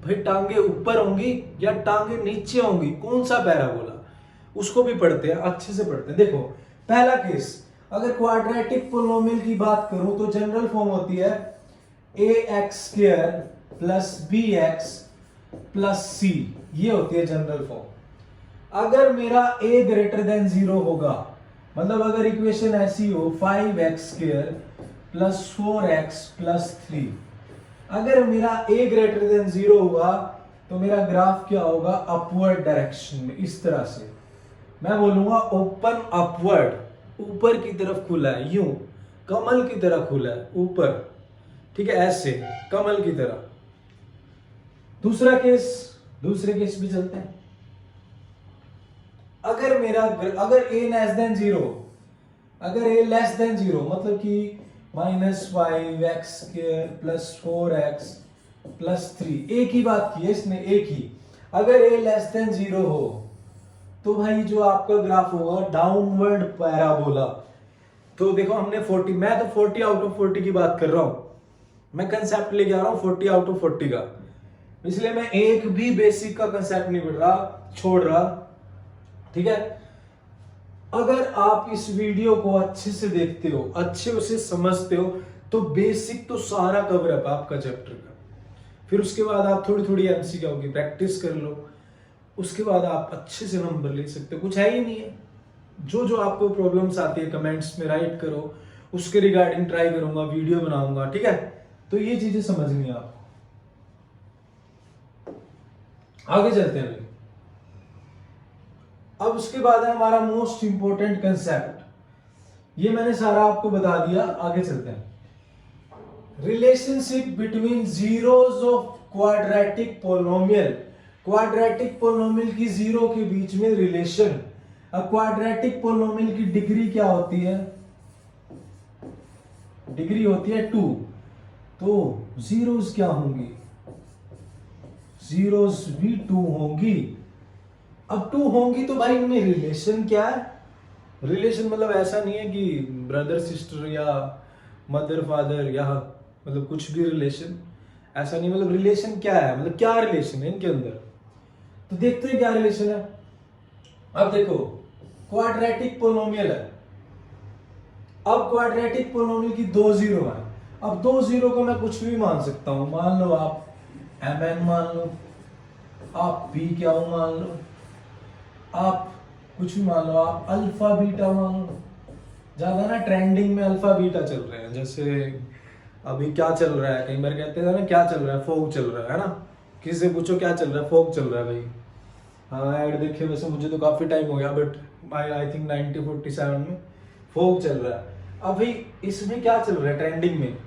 भाई? टांगे ऊपर होंगी या टांगे नीचे होंगी? कौन सा पैराबोला? उसको भी पढ़ते हैं, अच्छे से पढ़ते हैं। देखो पहला केस, अगर क्वाड्रेटिक पोलिनोमियल की बात करूं तो जनरल फॉर्म होती है ax² plus bx plus c, ये होती है जनरल फॉर्म। अगर मेरा a ग्रेटर देन 0 होगा, मतलब अगर इक्वेशन ऐसी हो 5x² प्लस 4x प्लस 3, अगर मेरा a ग्रेटर देन 0 हुआ तो मेरा ग्राफ क्या होगा? अपवर्ड डायरेक्शन में, इस तरह से मैं बोलूंगा ओपन अपवर्ड, ऊपर की तरफ खुला है, यूं कमल की तरह खुला है ऊपर, ठीक है, ऐसे कमल की तरह। दूसरे केस भी चलते हैं। अगर a लेस देन 0, अगर a लेस देन 0 मतलब कि -5x² प्लस 4x प्लस 3, एक ही बात की है इसने, एक ही। अगर a लेस देन 0 हो तो भाई जो आपका ग्राफ होगा डाउनवर्ड पैराबोला। तो देखो हमने 40, मैं तो 40 आउट ऑफ 40 की बात कर रहा हूं, मैं कंसेप्ट लेके आ रहा हूं 40 आउट ऑफ 40 का, इसलिए मैं एक भी बेसिक का कंसेप्ट नहीं छोड़ रहा, ठीक है। अगर आप इस वीडियो को अच्छे से देखते हो, अच्छे से समझते हो, तो बेसिक तो सारा कवर अप आपका चैप्टर का। फिर उसके बाद आप थोड़ी थोड़ी एमसीक्यू की प्रैक्टिस कर लो, उसके बाद आप अच्छे से नंबर ले सकते हो। कुछ है ही नहीं है, जो आपको प्रॉब्लम्स आती है कमेंट्स में राइट करो, उसके रिगार्डिंग ट्राई करूंगा, वीडियो बनाऊंगा, ठीक है। तो ये चीजें समझनी है आपको। आगे चलते हैं। अब उसके बाद है हमारा मोस्ट इंपॉर्टेंट कंसेप्ट, ये मैंने सारा आपको बता दिया। आगे चलते हैं। Relationship between zeros of quadratic polynomial, quadratic polynomial की जीरो के बीच में रिलेशन। अब क्वाड्रेटिक पोलिनोमियल की डिग्री क्या होती है? डिग्री होती है 2, तो जीरोस क्या होंगी? जीरोस भी 2 होंगी। अब 2 होंगी तो भाई उनमें रिलेशन क्या है? रिलेशन मतलब ऐसा नहीं है कि ब्रदर सिस्टर या मदर फादर या मतलब कुछ भी रिलेशन, ऐसा नहीं। मतलब रिलेशन क्या है, मतलब क्या रिलेशन है इनके अंदर? तो देखते हैं क्या रिलेशन है। अब देखो क्वाड्रेटिक पोलिनोमियल है, अब क्वाड्रेटिक पोलिनोमियल की दो जीरो है। अब दो जीरो को मैं कुछ भी मान सकता हूं, मान लो आप mn मान लो, आप p क्या हो मान लो, आप कुछ भी मान लो, आप अल्फा बीटा मान लो। ज्यादा ना ट्रेंडिंग में अल्फा बीटा चल रहे हैं, जैसे अभी क्या चल रहा है, कई बार कहते हैं ना क्या चल रहा है, फोक चल रहा है ना। किसी से पूछो क्या चल रहा है, फोक चल रहा है भाई। हाँ ऐड देखे, वैसे मुझे तो काफी टाइम हो गया, बट आई थिंक 1947 में फोक चल रहा है। अभी इसमें क्या चल रहा है ट्रेंडिंग में,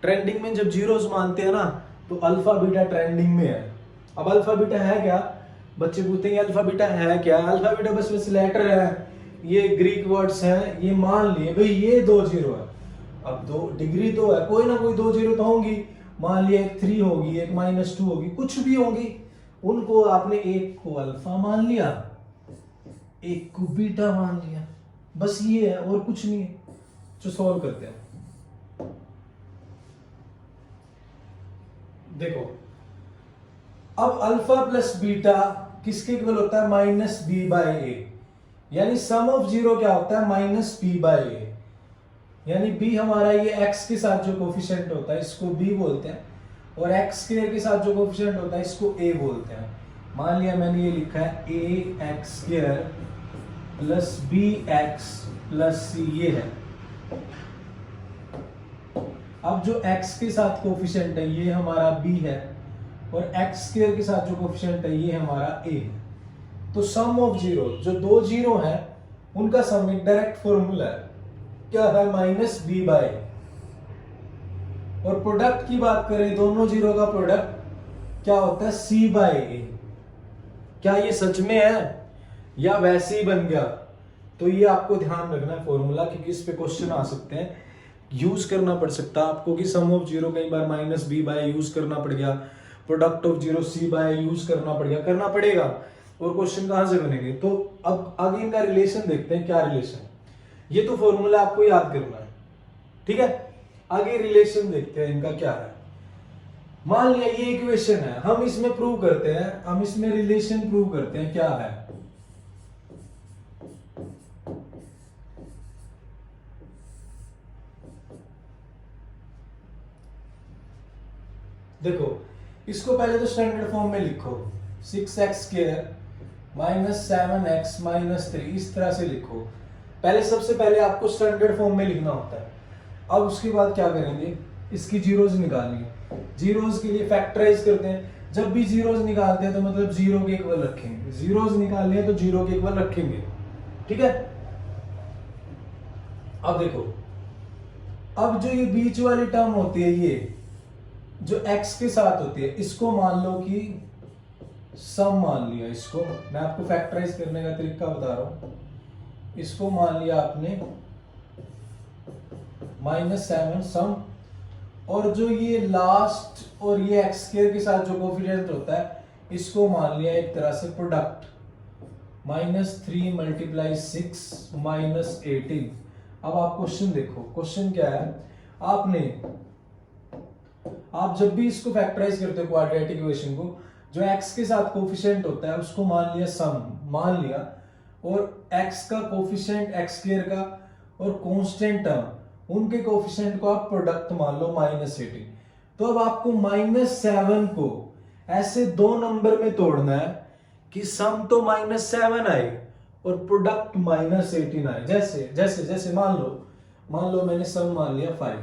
ट्रेंडिंग में जब जीरोस मानते हैं ना तो अल्फा बीटा ट्रेंडिंग में है। अब अल्फा बीटा है क्या, बच्चे पूछते हैं अल्फा बीटा है क्या। अल्फा बीटा बस लेटर है, ये ग्रीक वर्ड्स हैं, ये मान लिए भाई ये दो जीरो है। अब दो डिग्री तो है, कोई ना कोई दो जीरो तो होंगी, मान लिया एक 3 होगी, एक -2 होगी, कुछ भी होगी, उनको आपने एक को अल्फा मान लिया, एक को बीटा मान लिया, बस ये है और कुछ नहीं है। जो सॉल्व करते हैं, देखो अब अल्फा प्लस बीटा किसके इक्वल होता है, -b/a, यानी सम ऑफ जीरो क्या होता है, -p/a, यानी b हमारा ये x के साथ जो कोफिशिएंट होता है इसको b बोलते हैं, और x स्क्वायर के साथ जो कोफिशिएंट होता है इसको a बोलते हैं। मान लिया मैंने ये लिखा है ax square plus bx plus c, ये है। अब जो x के साथ कोफिशिएंट है ये हमारा b है, और x स्क्वायर के साथ जो कोफिशिएंट है ये हमारा a है। तो सम ऑफ जीरो, जो दो जीरो है उनका सम एक डायरेक्ट फॉर्मूला है, क्या है, -b/a। और प्रोडक्ट की बात करें, दोनों जीरो का प्रोडक्ट क्या होता है, c/a। क्या ये सच में है या वैसे ही बन गया, तो ये आपको ध्यान रखना है फॉर्मूला, क्योंकि इस पे क्वेश्चन आ सकते हैं, यूज करना पड़ सकता है आपको कि सम ऑफ जीरो कई बार -b/a यूज करना पड़ गया, product of zero c/a use करना पड़ गया, करना पड़ेगा, और क्वेश्चन कहां से बनेंगे। तो अब आगे इनका रिलेशन देखते हैं, क्या रिलेशन है। ये तो फॉर्मूला आपको याद करना है, ठीक है। आगे रिलेशन देखते हैं इनका क्या है। मान लिया ये इक्वेशन है, हम इसमें प्रूव करते हैं, हम इसमें रिलेशन प्रूव करते हैं क्या है। देखो इसको पहले तो स्टैंडर्ड फॉर्म में लिखो, 6x स्क्वायर -7x -3, इस तरह से लिखो। पहले सबसे पहले आपको स्टैंडर्ड फॉर्म में लिखना होता है। अब उसके बाद क्या करेंगे, इसकी जीरोज निकालनी है। जीरोज के लिए फैक्टराइज करते हैं, जब भी जीरोज निकालते हैं तो मतलब जीरो के इक्वल रखेंगे, जीरोज निकालने हैं तो जीरो के इक्वल रखेंगे, ठीक है। अब देखो, अब जो ये बीच वाली टर्म होती है, ये जो x के साथ होती है, इसको मान लो कि सम मान लिया। इसको मैं आपको फैक्टराइज करने का तरीका बता रहा हूं। इसको मान लिया आपने -7 सम, और जो ये लास्ट और ये x स्क्वायर के साथ जो कोफिशिएंट होता है इसको मान लिया एक तरह से प्रोडक्ट, -3 × 6 -18। अब आप क्वेश्चन देखो, क्वेश्चन क्या है, आप जब भी इसको फैक्टराइज करते हो क्वाड्रेटिक इक्वेशन को, जो x के साथ कोफिशिएंट होता है उसको मान लिया सम, मान लिया, और x का कोफिशिएंट x स्क्वायर का और कांस्टेंट टर्म उनके कोफिशिएंट को आप प्रोडक्ट मान लो -18। तो अब आपको -7 को ऐसे दो नंबर में तोड़ना है कि सम तो -7 आए और प्रोडक्ट -18 आए। जैसे जैसे जैसे मान लो मैंने सम मान लिया 5,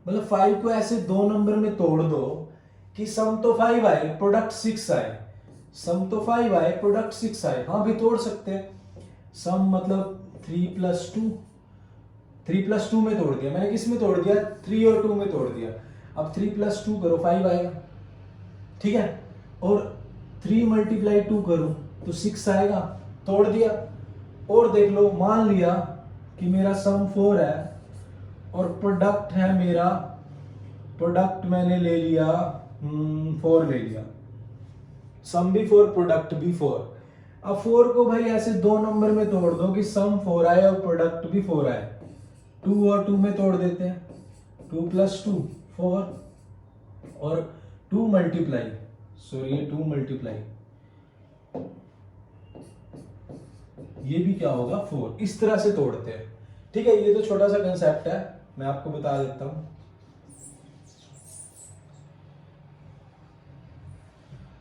मतलब 5 को ऐसे दो नंबर में तोड़ दो कि सम तो 5 आए प्रोडक्ट 6 आए, सम तो 5 आए प्रोडक्ट 6 आए। हाँ भी तोड़ सकते हैं, सम मतलब 3 + 2 में तोड़ दिया मैंने, किस में तोड़ दिया, 3 और 2 में तोड़ दिया। अब 3 + 2 करो 5 आएगा, ठीक है, और 3 × 2 करो तो 6 आएगा, तोड़ दिया। और देख लो, मान लिया कि मेरा सम 4 है और प्रोडक्ट है मेरा, प्रोडक्ट मैंने ले लिया 4 ले लिया, सम भी 4 प्रोडक्ट भी 4। अब 4 को भाई ऐसे दो नंबर में तोड़ दो कि सम 4 आए और प्रोडक्ट भी 4 आए। 2 और 2 में तोड़ देते हैं, 2 + 2 4, और 2 × 2 × ये भी क्या होगा 4। इस तरह से तोड़ते हैं, ठीक है। ये तो छोटा सा कंसेप्ट है, मैं आपको बता देता हूं।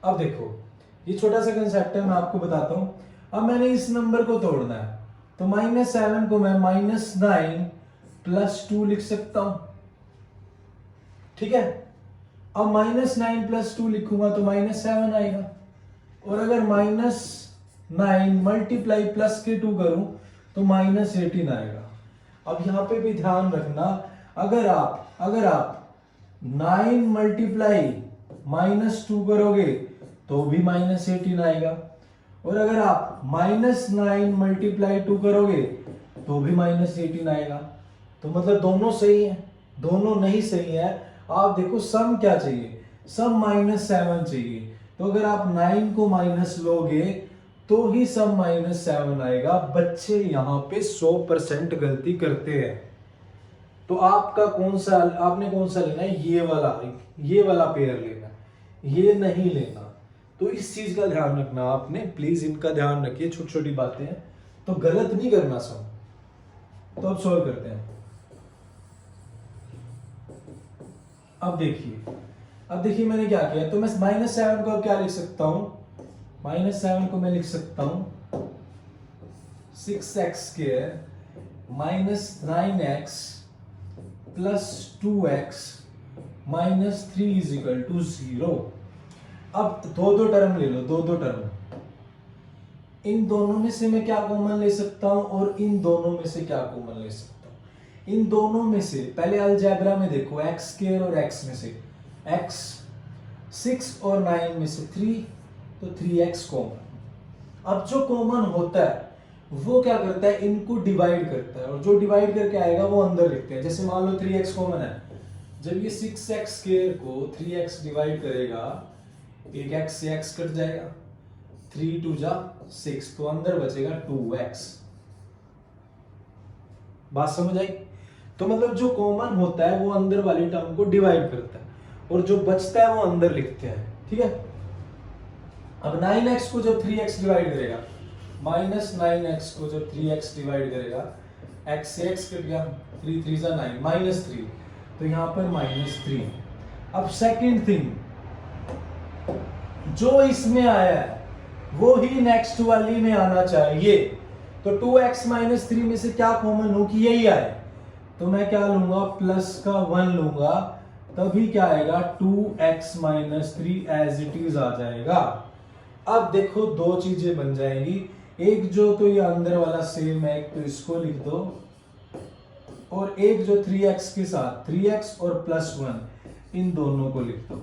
अब देखो ये छोटा सा कंसेप्ट है, मैं आपको बताता हूं। अब मैंने इस नंबर को तोड़ना है, तो -7 को मैं -9 + 2 लिख सकता हूं, ठीक है। अब -9 + 2 लिखूंगा तो -7 आएगा, और अगर -9 × +2 करूं तो -18 आएगा। अब यहां पे भी ध्यान रखना, अगर आप 9 × -2 करोगे तो भी -18 आएगा, और अगर आप -9 × 2 करोगे तो भी -18 आएगा। तो मतलब दोनों सही है, दोनों नहीं सही है। आप देखो सम क्या चाहिए, सम -7 चाहिए, तो अगर आप 9 को माइनस लोगे तो ही सम -7 आएगा। बच्चे यहाँ पे 100% गलती करते हैं। तो आपका कौन सा, आपने कौन सा लेना है, ये वाला पेयर लेना है, ये नहीं लेना। तो इस चीज का ध्यान रखना आपने, प्लीज इनका ध्यान रखिए, छोटी छोटी बातें हैं तो गलत नहीं करना सब। तो अब सॉल्व करते हैं। अब देखिए मैंने क्या किया, तो मैं -7 को अब क्या लिख सकता हूं, -7 को मैं लिख सकता हूं 6x² - 9x + 2x - 3 = 0। अब दो टर्म ले लो, दो टर्म। इन दोनों में से मैं क्या कॉमन ले सकता हूं, और इन दोनों में से क्या कॉमन ले सकता हूं। इन दोनों में से पहले अलजेब्रा में देखो, x² और x में से x, 6 और 9 में से 3, तो 3x कॉमन। अब जो कॉमन होता है वो क्या करता है, इनको डिवाइड करता है, और जो डिवाइड करके आएगा वो अंदर लिखते हैं। जैसे मान लो 3x कॉमन है, जब ये 6x² को 3x डिवाइड करेगा, एक x से x कट जाएगा, 3 2 जा 6, तो अंदर बचेगा 2x। बात समझ आई। तो मतलब जो कॉमन होता है वो अंदर वाली टर्म को डिवाइड करता है, और जो बचता है वो अंदर लिखते हैं, ठीक है। अब 9x को जब 3x डिवाइड करेगा, -9x को जब 3x डिवाइड करेगा, x से x कट गया, 3 3 जा 9, -3, तो यहां पर -3। अब सेकंड थिंग, जो इसमें आया है वो ही नेक्स्ट वाली में आना चाहिए। तो 2x - 3 में से क्या कॉमन हो कि यही आए, तो मैं क्या लूंगा, प्लस का 1 लूंगा, तभी क्या आएगा, 2x - 3 एज इट इज आ जाएगा। अब देखो दो चीजें बन जाएंगी, एक जो तो ये अंदर वाला सेम है, एक तो इसको लिख दो, और एक जो 3x के साथ 3x और +1 इन दोनों को लिख दो,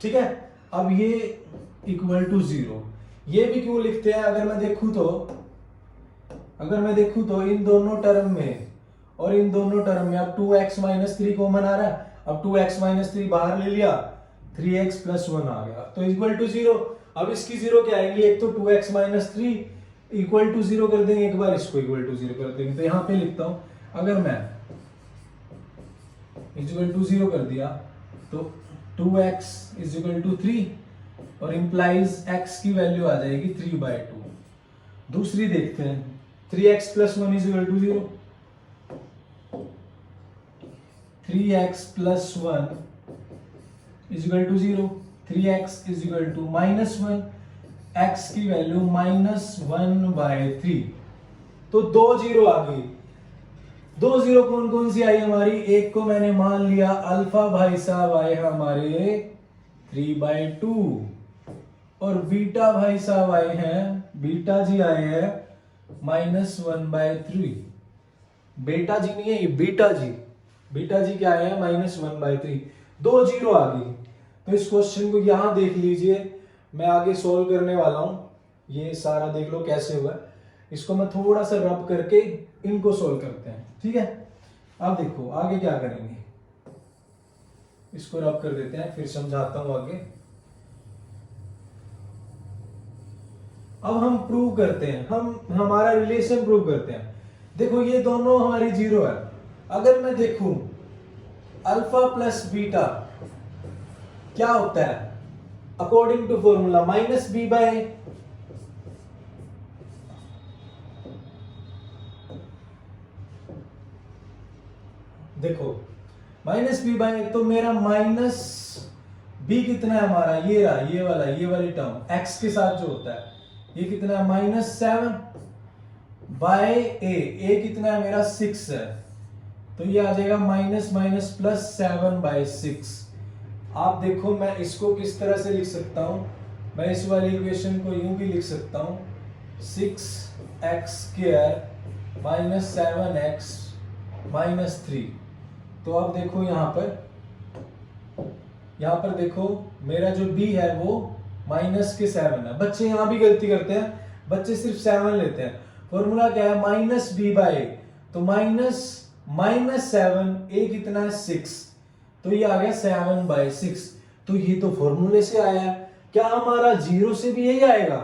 ठीक है। अब ये = 0। ये भी क्यों लिखते हैं, अगर मैं देखूं तो इन दोनों टर्म में और इन दोनों टर्म में अब 2x - 3 कॉमन आ रहा है। अब 2x - 3 बाहर ले लिया, 3x + 1 आ गया, तो = 0। अब इसकी 0 क्या आएंगी, एक तो 2x - 3 = 0 कर देंगे, एक बार इसको = 0 कर देंगे। तो यहां पे लिखता हूं, अगर मैं = 0 कर दिया तो 2x = 3, और इंप्लाइज x की वैल्यू आ जाएगी 3/2। दूसरी देखते हैं, 3x + 1 = 0, 3x + 1 = 0, 3x = -1, x की वैल्यू -1/3। तो 2 0 आ गई। 2 0 कौन कौन सी आई हमारी, एक को मैंने मान लिया अल्फा भाई साहब आए हमारे 3/2, और बीटा भाई साहब आए हैं, बीटा जी आए हैं -1/3। बेटा जी नहीं है ये, बीटा जी क्या आए हैं, -1/3। 2 0 आ गई। तो इस क्वेश्चन को यहां देख लीजिए, मैं आगे सॉल्व करने वाला हूं, ये सारा देख लो कैसे हुआ। इसको मैं थोड़ा सा रब करके इनको सॉल्व करते हैं, ठीक है। अब देखो आगे क्या करेंगे, इसको रब कर देते हैं, फिर समझाता हूं आगे। अब हम प्रूव करते हैं, हम हमारा रिलेशन प्रूव करते हैं। देखो ये दोनों हमारी 0 है। अगर मैं देखूं अल्फा + बीटा क्या होता है, अकॉर्डिंग टू फॉर्मूला -b/a, देखो माइनस बी बाई, तो मेरा माइनस बी कितना है हमारा, ये रहा, ये वाली टर्म एक्स के साथ जो होता है, ये कितना है -7 बाय ए कितना है मेरा 6 है, तो ये आ जाएगा माइनस माइनस प्लस 7/6। आप देखो मैं इसको किस तरह से लिख सकता हूं, मैं इस वाली इक्वेशन को यूं भी लिख सकता हूं, 6x² माइनस 7x माइनस 3। तो अब देखो यहाँ पर देखो मेरा जो b है वो -7 है। बच्चे यहाँ भी गलती करते हैं, बच्चे सिर्फ 7 लेते हैं। फॉर्मूला क्या है, माइनस बी बाई, तो -7, a कितना है 6, तो ये आ गया 7/6। तो ये तो फॉर्मूले से आया है, क्या हमारा जीरो से भी यही आएगा?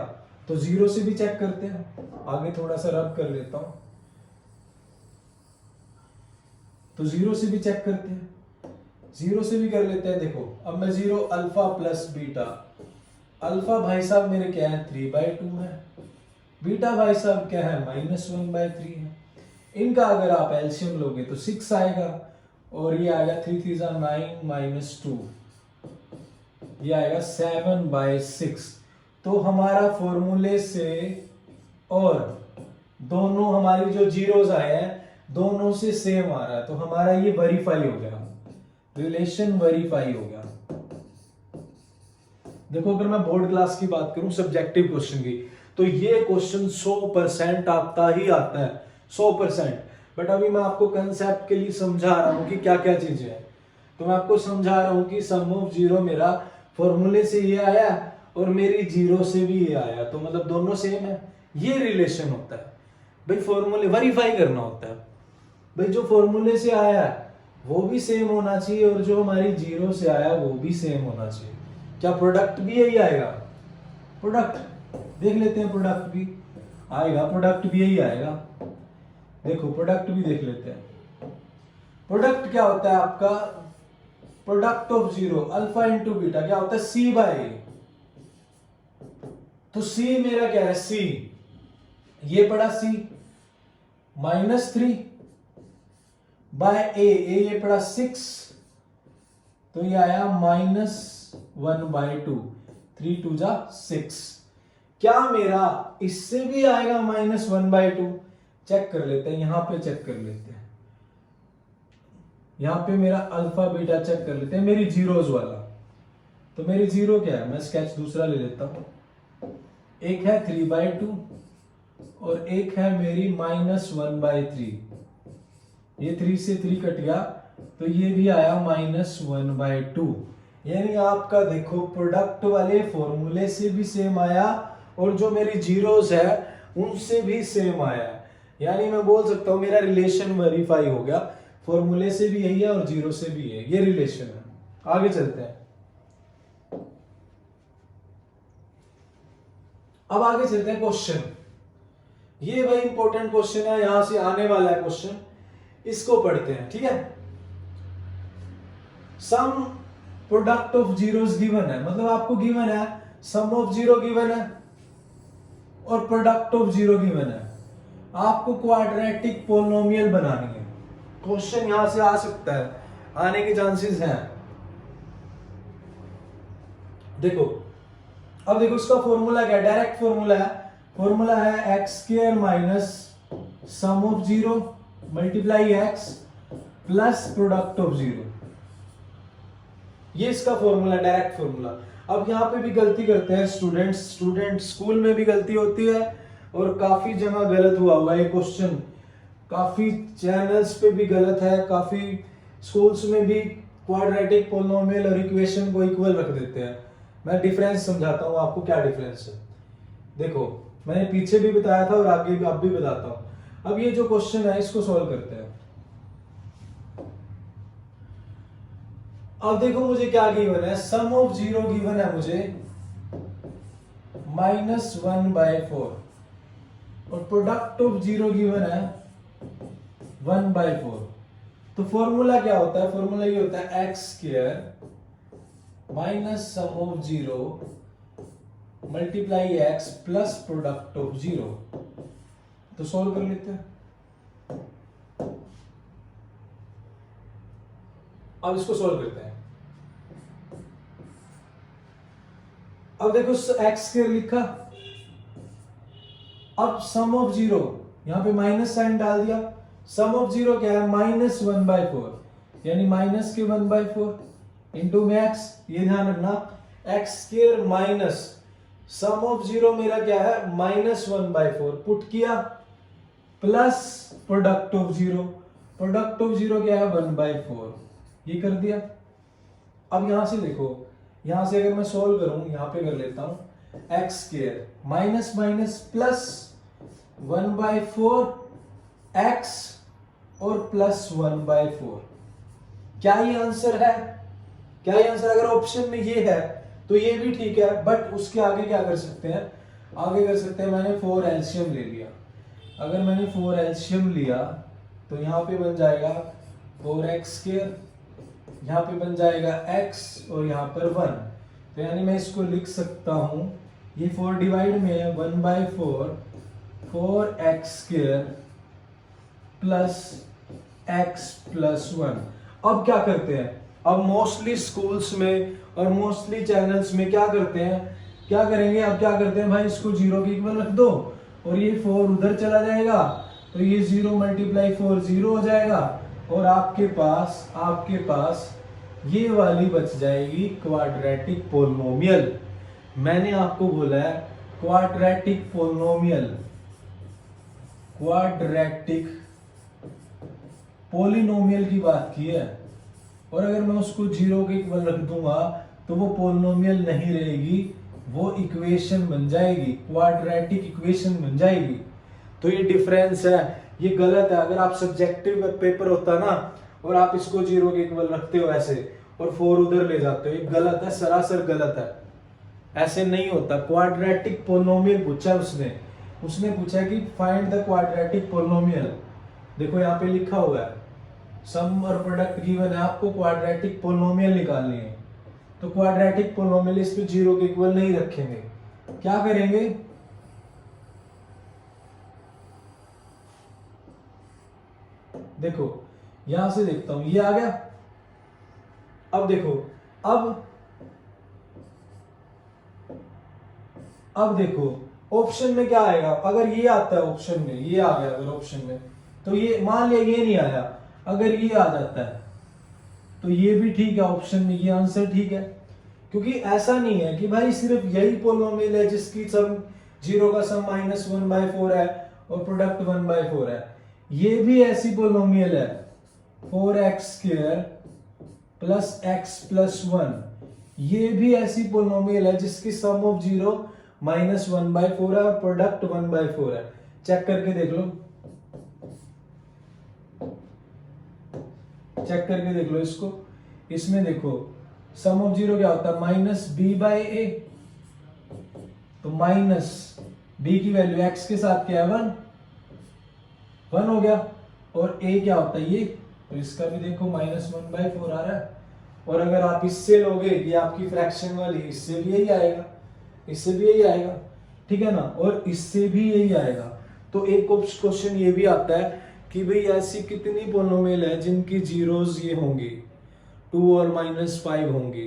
तो जीरो से भी चेक करते हैं, आगे थोड़ा सा रब कर लेता हूं, तो जीरो से भी चेक करते हैं, जीरो से भी कर लेते हैं। देखो अब मैं zero, alpha plus beta, alpha भाई साहब मेरे क्या है 3/2 है, बीटा भाई साहब क्या है -1/3 है। इनका अगर आप एलसीएम लोगे तो 6 आएगा, और ये आएगा 3 3 9 -2, ये आएगा 7/6। तो हमारा फॉर्मूले से और दोनों हमारी जो जीरोस आए हैं दोनों से सेम आ रहा है, तो हमारा ये वेरीफाई हो गया, रिलेशन वेरीफाई हो गया। देखो अगर मैं बोर्ड क्लास की बात करूं, सब्जेक्टिव क्वेश्चन की, तो ये क्वेश्चन 100% आता ही आता है, 100%। बट अभी मैं आपको कंसेप्ट के लिए समझा रहा हूं कि क्या क्या चीजें हैं। तो मैं आपको समझा रहा हूं कि सम ऑफ जीरो मेरा फॉर्मूले से ये आया और मेरी जीरो से भी ये आया, तो मतलब दोनों सेम है, ये रिलेशन होता है भाई। फॉर्मूले वेरीफाई करना होता है भाई, जो फॉर्मूले से आया है वो भी सेम होना चाहिए और जो हमारी जीरो से आया वो भी सेम होना चाहिए। क्या प्रोडक्ट भी यही आएगा? प्रोडक्ट देख लेते हैं, प्रोडक्ट भी आएगा, प्रोडक्ट भी यही आएगा। देखो प्रोडक्ट भी देख लेते हैं। प्रोडक्ट क्या होता है आपका, product of zero alpha into beta क्या होता है, सी बाय ए। तो सी मेरा क्या है, सी, ये पड़ा सी, -3 बाय ए ये पड़ा 6, तो ये आया -1/2, 3 2 जा 6। क्या मेरा इससे भी आएगा -1/2? चेक कर लेते हैं, यहां पे चेक कर लेते हैं, यहां पे मेरा अल्फा बीटा चेक कर लेते हैं, मेरी जीरोज वाला। तो मेरी जीरो क्या है, मैं स्केच दूसरा ले लेता हूं, एक है 3/2 और एक है मेरी -1/3। ये 3 से 3 कट गया, तो ये भी आया -1/2। यानी आपका देखो प्रोडक्ट वाले फॉर्मूले से भी सेम आया और जो मेरी जीरोस है उनसे भी सेम आया। यानी मैं बोल सकता हूं मेरा रिलेशन वेरीफाई हो गया, फॉर्मूले से भी यही है और जीरो से भी है, ये रिलेशन है। आगे चलते हैं, अब आगे चलते हैं क्वेश्चन। ये भाई इंपॉर्टेंट क्वेश्चन है, यहां से आने वाला है क्वेश्चन, इसको पढ़ते हैं, ठीक है। Some product of zeros given है, मतलब आपको गिवन है सम ऑफ जीरो गिवन है और प्रोडक्ट ऑफ जीरो गिवन है, आपको क्वाड्रेटिक पोलिनोमियल बनानी है। क्वेश्चन यहां से आ सकता है, आने के चांसेस हैं। देखो अब देखो इसका फॉर्मूला क्या है, डायरेक्ट फॉर्मूला है, फॉर्मूला है x² minus sum of zero multiply x plus product of zero, ये इसका फॉर्मूला, डायरेक्ट फॉर्मूला। अब यहाँ पे भी गलती करते हैं स्टूडेंट स्कूल में भी गलती होती है और काफी जगह गलत हुआ हुआ है क्वेश्चन, काफी चैनल्स पे भी गलत है, काफी स्कूल्स में भी क्वाड्रेटिक पोलिनोमियल और इक्वेशन को इक्वल रख देते हैं। मैं डिफरेंस समझाता हूँ आपको, क्या डिफरेंस है। देखो मैंने पीछे भी बताया था और आगे भी अब भी बताता हूं। अब ये जो क्वेश्चन है इसको सॉल्व करते हैं। अब देखो मुझे क्या गिवन है, सम ऑफ जीरो गिवन है मुझे -1/4 और प्रोडक्ट ऑफ जीरो गिवन है 1/4। तो फॉर्मूला क्या होता है, फॉर्मूला ये होता है x² minus sum of zero multiply x plus product of zero. तो सॉल्व कर लेते हैं। अब इसको सॉल्व करते हैं। अब देखो एक्स स्क्वायर लिखा, अब सम ऑफ जीरो, यहां पे माइनस साइन डाल दिया। सम ऑफ जीरो क्या है, -1/4, यानी माइनस के 1/4 इंटू मैक्स, ये ध्यान रखना, x square minus sum of zero मेरा क्या है -1/4 पुट किया, plus product of zero, product of zero क्या है 1/4, ये कर दिया। अब यहां से देखो, यहां से अगर मैं सोल्व करूं, यहां पे कर लेता हूं, x square minus minus plus 1/4 x और प्लस 1/4, क्या ये आंसर है? क्या ये आंसर? अगर ऑप्शन में ये है तो ये भी ठीक है, बट उसके आगे क्या कर सकते हैं, आगे कर सकते हैं, मैंने 4 एलसीएम ले लिया। अगर मैंने 4 एलसीएम लिया तो यहाँ पे बन जाएगा 4x², यहाँ पे बन जाएगा x और यहाँ पर 1, तो यानी मैं इसको लिख सकता हूँ, ये 4 डिवाइड में है 1/4 4x² प्लस x प्लस 1। अब क्या करते हैं, अब मोस्टली स्कूल्स में और मोस्टली चैनल्स में क्या करते हैं, क्या करेंगे, अब क्या करते हैं भाई, इसको 0 के इक्वल रख दो और ये 4 उधर चला जाएगा, तो ये 0 × 4 0 हो जाएगा और आपके पास ये वाली बच जाएगी क्वाड्रेटिक पोलिनोमियल। मैंने आपको बोला है क्वाड्रेटिक पोलिनोमियल, क्वाड्रेटिक पोलिनोमियल की बात की है, और अगर मैं उसको 0 के इक्वल रख दूंगा तो वो पोलिनोमियल नहीं रहेगी, वो इक्वेशन बन जाएगी, क्वाड्रेटिक इक्वेशन बन जाएगी। तो ये डिफरेंस है, ये गलत है। अगर आप सब्जेक्टिव पेपर होता ना और आप इसको 0 के इक्वल रखते हो ऐसे और 4 उधर ले जाते हो, ये गलत है, सरासर गलत है, ऐसे नहीं होता। क्वाड्रेटिक पोलिनोमियल पूछा उसने पूछा कि फाइंड द क्वाड्रेटिक पोलिनोमियल। देखो यहाँ पे लिखा हुआ है सम और प्रोडक्ट गिवन है, आपको क्वाड्रेटिक पोलिनोमियल निकालनी है, तो क्वाड्रेटिक पोलिनोमियल इस पे 0 के इक्वल नहीं रखेंगे। क्या करेंगे, देखो यहां से देखता हूं, ये आ गया। अब देखो, अब देखो ऑप्शन में क्या आएगा, अगर ये आता है ऑप्शन में, ये आ गया अगर ऑप्शन में, तो ये मान लिया ये नहीं आया, अगर ये आ जाता है तो ये भी ठीक है, ऑप्शन में ये आंसर ठीक है। क्योंकि ऐसा नहीं है कि भाई सिर्फ यही पोलिनोमियल है जिसकी सम 0 का सम -1/4 है और प्रोडक्ट 1/4 है, ये भी ऐसी पोलिनोमियल है 4x² प्लस x प्लस 1, ये भी ऐसी पोलिनोमियल है जिसकी सम ऑफ 0 -1/4 है और प्रोडक्ट 1/4 है। चेक करके देख लो, चेक करके देख लो इसको। इसमें देखो सम ऑफ 0 क्या होता है -b/a, तो माइनस b की वैल्यू x के साथ क्या है 1 हो गया, और a क्या होता है ये, तो इसका भी देखो -1/4 आ रहा है। और अगर आप इससे लोगे, ये आपकी फ्रैक्शन वाली, इससे भी यही आएगा, इससे भी यही आएगा, ठीक है ना, और इससे भी यही आएगा। तो एक क्वेश्चन ये भी आता है कि भाई ऐसी कितनी पोलिनोमियल है जिनकी जीरोस ये होंगी 2 और -5 होंगी,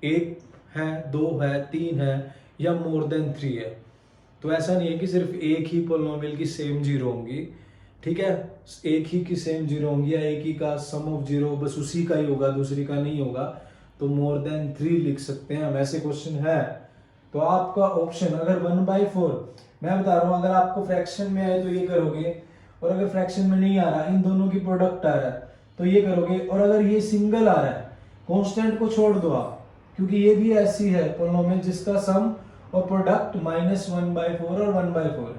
1 है, 2 है, 3 है या मोर देन 3 है। तो ऐसा नहीं है कि सिर्फ एक ही पोलिनोमियल की सेम जीरो होंगी, ठीक है, एक ही की सेम जीरो होंगी या एक ही का सम ऑफ जीरो बस उसी का ही होगा, दूसरी का नहीं होगा, तो मोर देन 3 लिख सकते हैं हम, ऐसे क्वेश्चन है। तो आपका ऑप्शन अगर 1/4, मैं बता रहा हूं, अगर आपको फ्रैक्शन में आए तो ये करोगे, और अगर फ्रैक्शन में नहीं आ रहा, इन दोनों की प्रोडक्ट आ रहा है तो ये करोगे, और अगर ये सिंगल आ रहा है, कांस्टेंट को छोड़ दो आप, क्योंकि ये भी ऐसी है पोलिनोमियल जिसका सम और प्रोडक्ट -1/4 और 1/4 है।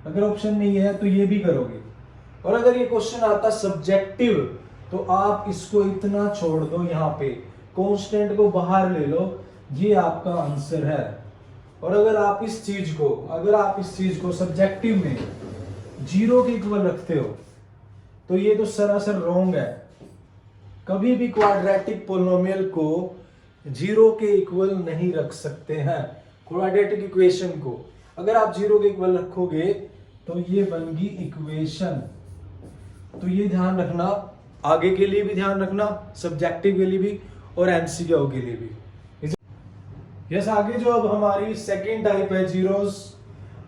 अगर ऑप्शन में ये है तो ये भी करोगे। और अगर ये क्वेश्चन आता सब्जेक्टिव तो आप इसको इतना छोड़ दो, यहाँ पे कांस्टेंट को बाहर ले लो, ये आपका आंसर है। और अगर आप इस चीज को सब्जेक्टिव में 0 के इक्वल रखते हो तो ये तो सरासर रॉन्ग है। कभी भी क्वाड्रेटिक पोलिनोमियल को 0 के इक्वल नहीं रख सकते हैं। क्वाड्रेटिक इक्वेशन को अगर आप 0 के इक्वल रखोगे तो ये बन गई इक्वेशन। तो ये ध्यान रखना, आगे के लिए भी ध्यान रखना, सब्जेक्टिव के लिए भी और एमसीक्यू के लिए भी। यस, आगे जो अब हमारी सेकेंड टाइप है जीरोस।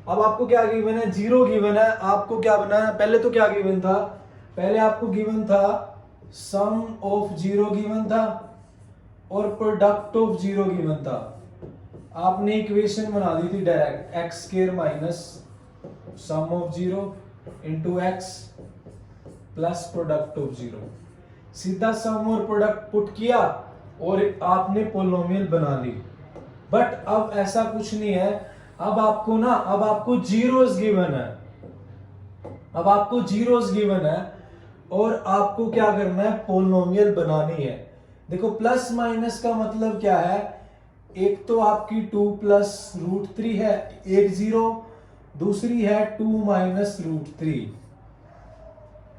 अब आपको क्या गिवन है, जीरो गिवन है, आपको क्या बनाना है, पहले तो क्या गिवन था, पहले आपको गिवन था सम ऑफ जीरो गिवन था और प्रोडक्ट ऑफ जीरो गिवन था। आपने इक्वेशन बना दी थी direct, x square minus sum of zero into x plus product of zero. सीधा सम और प्रोडक्ट पुट किया और आपने पोलिनोमियल बना ली। बट अब ऐसा कुछ नहीं है, अब आपको जीरोस गिवन है, अब आपको जीरोस गिवन है और आपको क्या करना है, पोलिनोमियल बनानी है। देखो प्लस माइनस का मतलब क्या है, एक तो आपकी 2 प्लस रूट 3 है, एक जीरो, दूसरी है 2 माइनस रूट 3।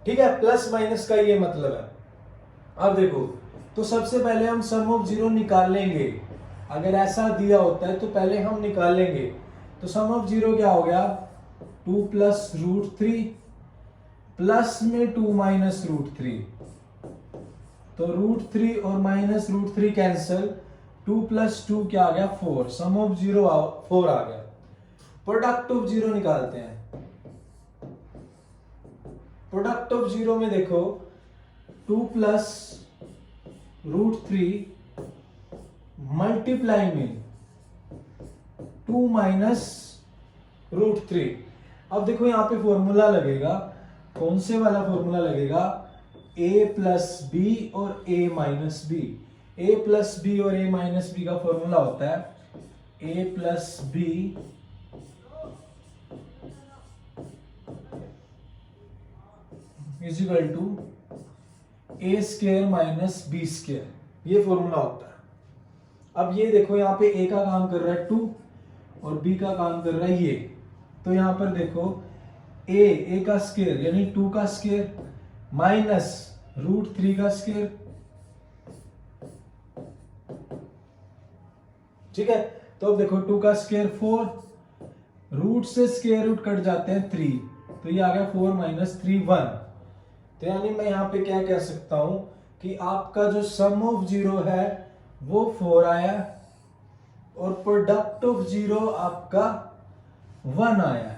ठीक है, प्लस माइनस का ये मतलब है। अब देखो, तो सबसे पहले हम सम ऑफ जीरो निकालेंगे। अगर ऐसा दिया होता है तो पहले हम निकालेंगे। तो सम ऑफ जीरो क्या हो गया, 2 प्लस रूट 3 प्लस में 2 माइनस रूट 3, तो रूट 3 और माइनस रूट 3 कैंसिल, 2 प्लस 2 क्या आ गया 4, सम ऑफ जीरो 4 आ गया। प्रोडक्ट ऑफ जीरो निकालते हैं। प्रोडक्ट ऑफ जीरो में देखो 2 प्लस रूट 3 मल्टीप्लाई में 2 माइनस रूट 3। अब देखो यहां पे फॉर्मूला लगेगा, कौन से वाला फॉर्मूला लगेगा, a प्लस बी और a minus B. a plus B और a माइनस बी का फॉर्मूला होता है a plus B is equal to a square minus B square, ये फॉर्मूला होता है। अब ये देखो यहाँ पे a का काम कर रहा है 2 और b का काम कर रहा है ये, तो यहाँ पर देखो a का स्क्वायर यानी 2 का स्क्वायर माइनस रूट 3 का स्क्वायर। ठीक है, तो अब देखो 2 का स्क्वायर 4, रूट से स्क्वायर रूट कट जाते हैं 3, तो ये आ गया 4 माइनस 3 1। तो यानी मैं यहाँ पे क्या कह सकता हूं कि आपका जो सम ऑफ जीरो है वो 4 आया और प्रोडक्ट ऑफ जीरो आपका 1 आया।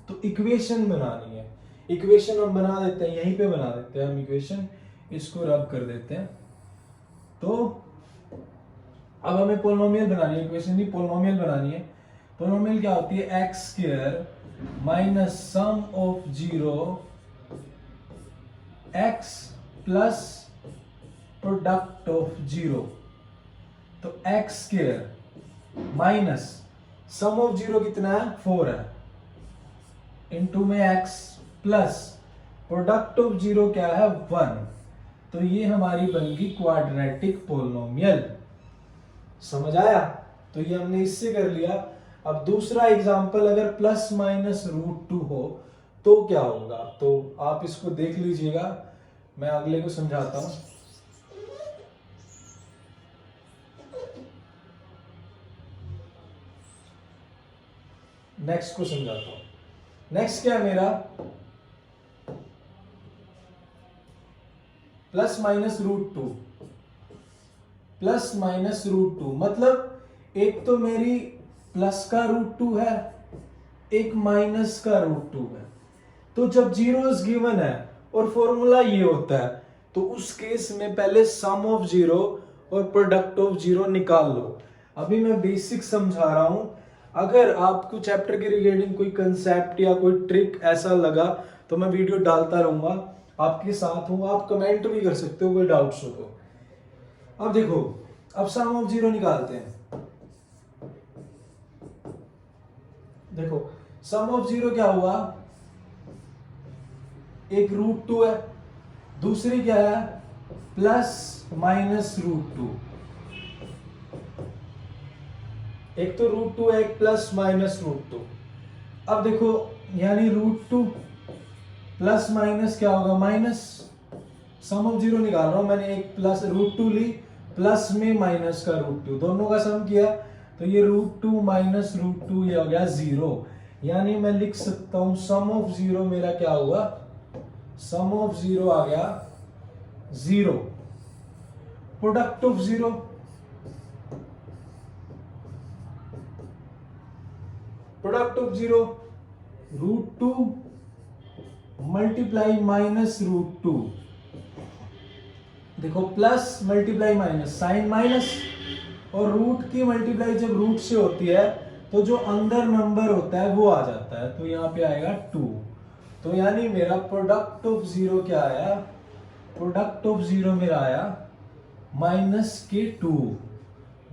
तो इक्वेशन बनानी है, इक्वेशन हम बना देते हैं, यहीं पे बना देते हैं हम इक्वेशन, इसको रब कर देते हैं। तो अब हमें पोलिनोमियल बनानी है, इक्वेशन नहीं पोलिनोमियल बनानी है। पोलिनोमियल क्या होती है, x square minus sum of zero x plus product of zero. तो x square minus sum of zero कितना है 4 है, इनटू में x plus product of zero क्या है 1। तो ये हमारी बन गई क्वाड्रेटिक पोलिनोमियल। समझ आया, तो ये हमने इससे कर लिया। अब दूसरा एग्जांपल, अगर प्लस माइनस रूट 2 हो तो क्या होगा, तो आप इसको देख लीजिएगा, मैं अगले को समझाता हूं। नेक्स्ट को समझाता हूं। नेक्स्ट क्या है मेरा, plus minus root 2, plus minus root 2 मतलब एक तो मेरी प्लस का रूट 2 है, एक माइनस का रूट 2 है। तो जब जीरोस गिवन है और फॉर्मूला ये होता है, तो उस केस में पहले सम ऑफ जीरो और प्रोडक्ट ऑफ जीरो निकाल लो। अभी मैं बेसिक समझा रहा हूं, अगर आपको चैप्टर के रिगार्डिंग कोई कंसेप्ट या कोई ट्रिक ऐसा लगा तो मैं वीडियो डालता रहूंगा, आपके साथ हूं, आप कमेंट भी कर सकते हो कोई डाउट्स हो तो। अब देखो, अब सम ऑफ जीरो निकालते हैं। देखो सम ऑफ जीरो क्या हुआ, एक रूट 2 है, दूसरी क्या है प्लस माइनस रूट 2। एक तो रूट 2 है, एक प्लस माइनस रूट 2। अब देखो यानी रूट 2 प्लस माइनस क्या होगा माइनस, सम ऑफ जीरो निकाल रहा हूं मैंने, एक प्लस रूट 2 ली, प्लस में माइनस का रूट 2, दोनों का सम किया तो ये रूट 2 माइनस रूट 2 ये हो गया 0। यानी मैं लिख सकता हूं सम ऑफ जीरो मेरा क्या हुआ, सम ऑफ जीरो आ गया 0, product of 0, product of 0 √2 multiply minus √2, देखो plus multiply minus, sign minus, और रूट की मल्टीप्लाई जब रूट से होती है तो जो अंदर नंबर होता है वो आ जाता है, तो यहाँ पे आएगा 2। तो यानी मेरा प्रोडक्ट ऑफ 0 क्या आया, प्रोडक्ट ऑफ 0 मेरा आया -2।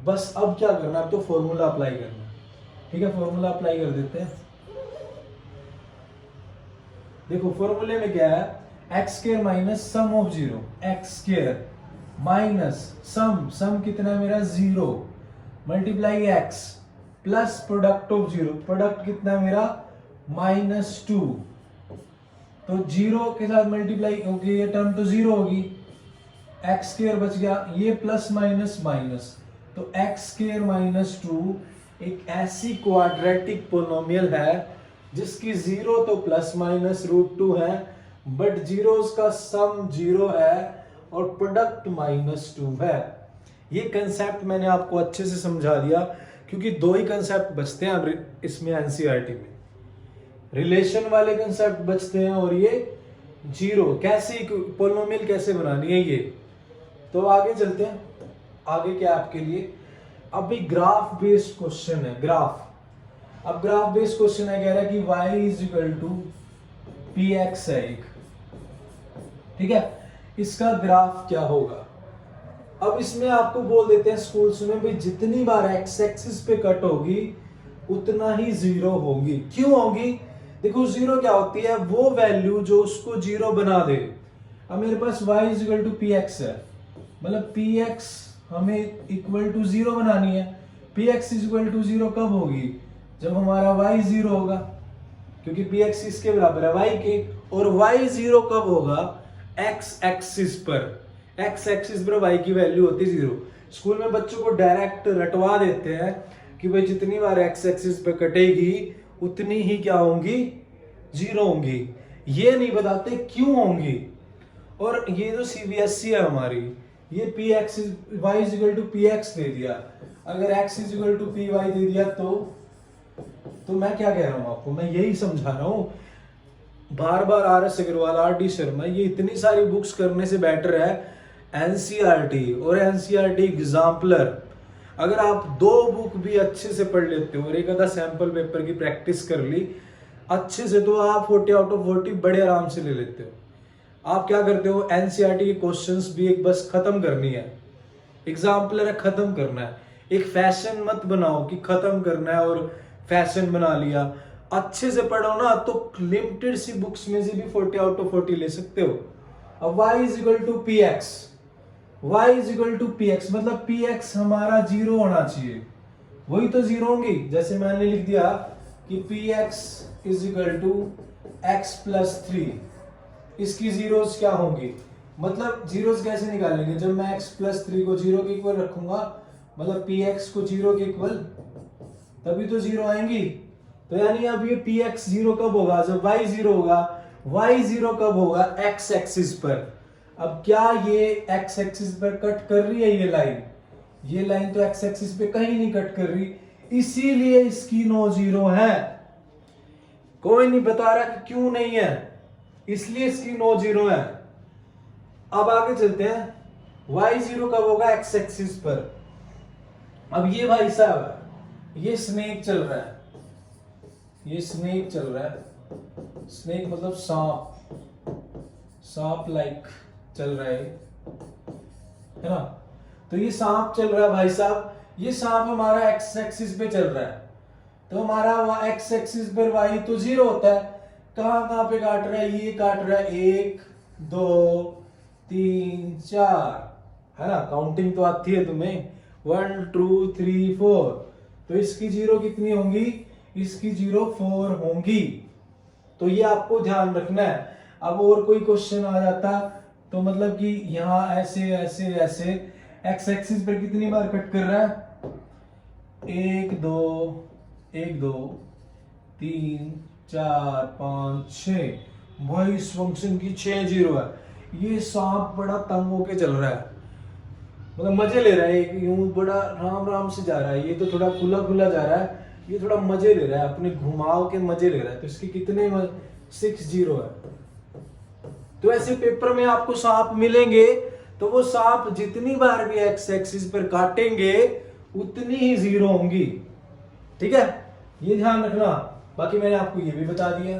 बस अब क्या करना, अब तो फॉर्मूला अप्लाई करना, ठीक है, फॉर्मूला अप्लाई कर देते हैं। देखो फॉर्मूले में क्या है, x square minus sum of 0, x square minus सम कितना है मेरा 0 multiply x plus product of 0, product कितना है मेरा -2, तो 0 के साथ मल्टीप्लाई होगी, ये टर्म तो 0 होगी, एक्स स्क्वायर बच गया, ये प्लस माइनस माइनस, तो एक्स स्क्वायर -2 एक ऐसी क्वाड्रेटिक पोलिनोमियल है जिसकी 0 तो प्लस माइनस √2 है, बट जीरोस का सम 0 है और प्रोडक्ट -2 है। ये कंसेप्ट मैंने आपको अच्छे से समझा दिया, क्योंकि दो ही कंसेप्ट बचते हैं इसमें एनसीईआरटी में, रिलेशन वाले कंसेप्ट बचते हैं और ये जीरो कैसे पोलिनोमियल कैसे बनानी है ये। तो आगे चलते हैं, आगे क्या आपके लिए अभी ग्राफ बेस्ड क्वेश्चन है, ग्राफ। अब ग्राफ बेस्ड क्वेश्चन है, कह रहा है कि y px है एक, ठीक है, इसका ग्राफ क्या होगा। अब इसमें आपको बोल देते हैं स्कूल्स में भी जितनी बार एक्स एक्सिस पे कट होगी उतना ही 0 होगी। क्यों होगी, देखो 0 क्या होती है, वो वैल्यू जो उसको 0 बना दे। अब मेरे पास y px है, मतलब px हमें इक्वल टू 0 बनानी है। px इक्वल टू 0 कब होगी, जब हमारा y 0 होगा, क्योंकि px इसके बराबर है y के, और y 0 कब होगा, x एक्सिस पर, x एक्सिस पर y की वैल्यू होती है 0। स्कूल में बच्चों को डायरेक्ट रटवा देते हैं कि भाई जितनी बार x एक्सिस पे कटेगी उतनी ही क्या होंगी, 0 होंगी। ये नहीं बताते क्यों होंगी। और ये जो सीबीएसई है हमारी, ये px y px दे दिया, अगर x py दे दिया तो मैं क्या कह रहा हूं आपको, मैं यही समझा रहा हूं बार बार RS अग्रवाल, RD शर्मा, ये इतनी सारी बुक्स करने से बेटर है एनसीईआरटी और एनसीईआरटी एग्जाम्पलर। अगर आप 2 बुक भी अच्छे से पढ़ लेते हो और एक आधा सैंपल पेपर की प्रैक्टिस कर ली अच्छे से, तो आप 40 आउट ऑफ 40 बड़े आराम से ले लेते हो। आप क्या करते हो, एनसीईआरटी के क्वेश्चंस भी एक बस खत्म करनी है, एग्जाम्पलर है खत्म करना है। एक फैशन मत बनाओ कि खत्म करना है और फैशन बना लिया। अच्छे से पढ़ो ना तो लिमिटेड सी बुक्स में से भी 40 आउट ऑफ 40 ले सकते हो। अब y px, y px मतलब px हमारा 0 होना चाहिए, वही तो 0 होंगी। जैसे मैंने लिख दिया कि px x + 3, इसकी जीरोस क्या होंगी, मतलब जीरोस कैसे निकालेंगे, जब मैं x + 3 को 0 के इक्वल रखूंगा, मतलब px को 0 के इक्वल, तभी तो 0 आएंगी। तो यानी अब ये px 0 कब होगा, जब y 0 होगा। y 0 कब होगा, x एक्सिस पर। अब क्या ये x एक्सिस पर कट कर रही है ये लाइन तो x एक्सिस पे कहीं नहीं कट कर रही, इसीलिए इसकी नो 0 है। कोई नहीं बता रहा कि क्यों नहीं है, इसलिए इसकी नो 0 है। अब आगे चलते हैं, y 0 कब होगा, x एक्सिस पर। अब ये भाई साहब, ये स्नेक चल रहा है, ये स्नेक चल रहा है, स्नेक मतलब सांप लाइक चल रहा है ना। तो ये सांप चल रहा है भाई साहब, ये सांप हमारा एक्स एक्सिस पे चल रहा है, तो हमारा एक्स एक्सिस पर y तो 0 होता है। कहां पे काट रहा है, ये काट रहा है 1 2 3 4, है ना, काउंटिंग तो आती है तुम्हें, 1 2 3 4, तो इसकी 0 कितनी होंगी, इसकी 0 4 होंगी। तो ये आपको ध्यान रखना है। अब और कोई क्वेश्चन आ जाता तो मतलब कि यहाँ ऐसे ऐसे ऐसे एक्स एक्सिस पर कितनी बार कट कर रहा है, 1 2 3 4 5 6, भाई इस फंक्शन की 6 0 है, ये सांप बड़ा तंग होके चल रहा है, मतलब मजे ले रहा है, यूं बड़ा राम राम से जा रहा है, ये तो थोड़ा खुला खुला जा रहा है, ये थोड़ा मजे ले रहा है, अपने घुमाव के मजे ले रहा है। तो इसके कितने 60 है। तो ऐसे पेपर में आपको सांप मिलेंगे तो वो सांप जितनी बार भी एक्स एक्सिस पर काटेंगे उतनी ही जीरो होंगी, ठीक है, ये ध्यान रखना। बाकी मैंने आपको ये भी बता दिया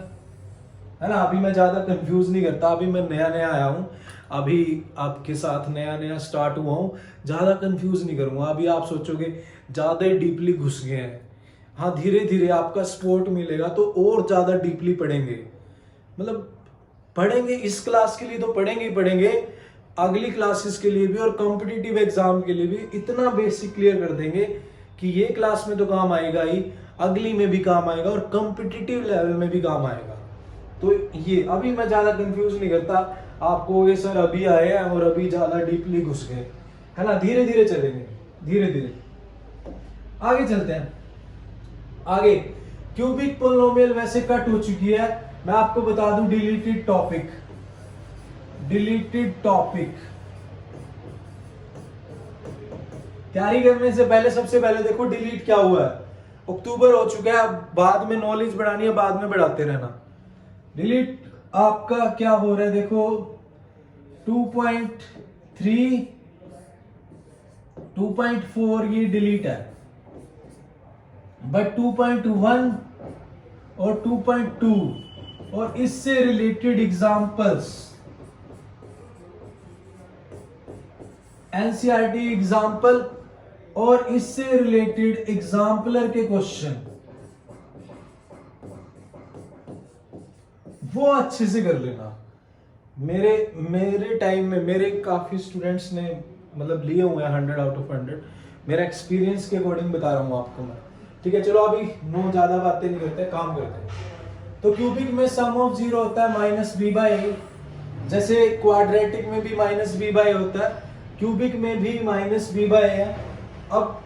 है ना। अभी मैं ज्यादा कंफ्यूज नहीं करता, अभी मैं नया नया आया हूं, अभी आपके साथ नया नया स्टार्ट हुआ हूं, ज्यादा कंफ्यूज नहीं करूंगा। अभी आप सोचोगे ज्यादा ही डीपली घुस गए हैं, हाँ धीरे धीरे आपका सपोर्ट मिलेगा तो और ज्यादा डीपली पढ़ेंगे, मतलब पढ़ेंगे इस क्लास के लिए तो पढ़ेंगे ही पढ़ेंगे, अगली क्लासेस के लिए भी और कॉम्पिटिटिव एग्जाम के लिए भी इतना बेसिक क्लियर कर देंगे कि ये क्लास में तो काम आएगा ही, अगली में भी काम आएगा और कॉम्पिटिटिव लेवल में भी काम आएगा। तो ये अभी मैं ज्यादा कंफ्यूज नहीं करता आपको, ये सर अभी आए हैं और अभी ज्यादा डीपली घुस गए, है ना। धीरे धीरे चलेंगे, धीरे धीरे आगे चलते हैं। आगे क्यूबिक पोलिनोमियल वैसे कट हो चुकी है, मैं आपको बता दूं डिलीटेड टॉपिक, डिलीटेड टॉपिक तैयारी करने से पहले सबसे पहले देखो डिलीट क्या हुआ है। अक्टूबर हो चुका है, अब बाद में नॉलेज बढ़ानी है, बाद में बढ़ाते रहना। डिलीट आपका क्या हो रहा है देखो, 2.3 2.4 ये डिलीट है, बट 2.1 और 2.2 और इससे रिलेटेड एग्जाम्पल्स, एनसीईआरटी एग्जाम्पल और इससे रिलेटेड एग्जाम्पलर के क्वेश्चन वो अच्छे से कर लेना। मेरे टाइम में मेरे काफी स्टूडेंट्स ने मतलब लिए हुए हैं 100 आउट ऑफ 100, मेरा एक्सपीरियंस के अकॉर्डिंग बता रहा हूं आपको मैं, ठीक है। चलो अभी नो ज्यादा बातें नहीं करते, काम करते हैं। तो क्यूबिक में सम ऑफ जीरो होता है माइनस बी बाई ए, जैसे क्वाड्रेटिक में भी माइनस बी बाई होता है, क्यूबिक में भी माइनस बी बाई है। अब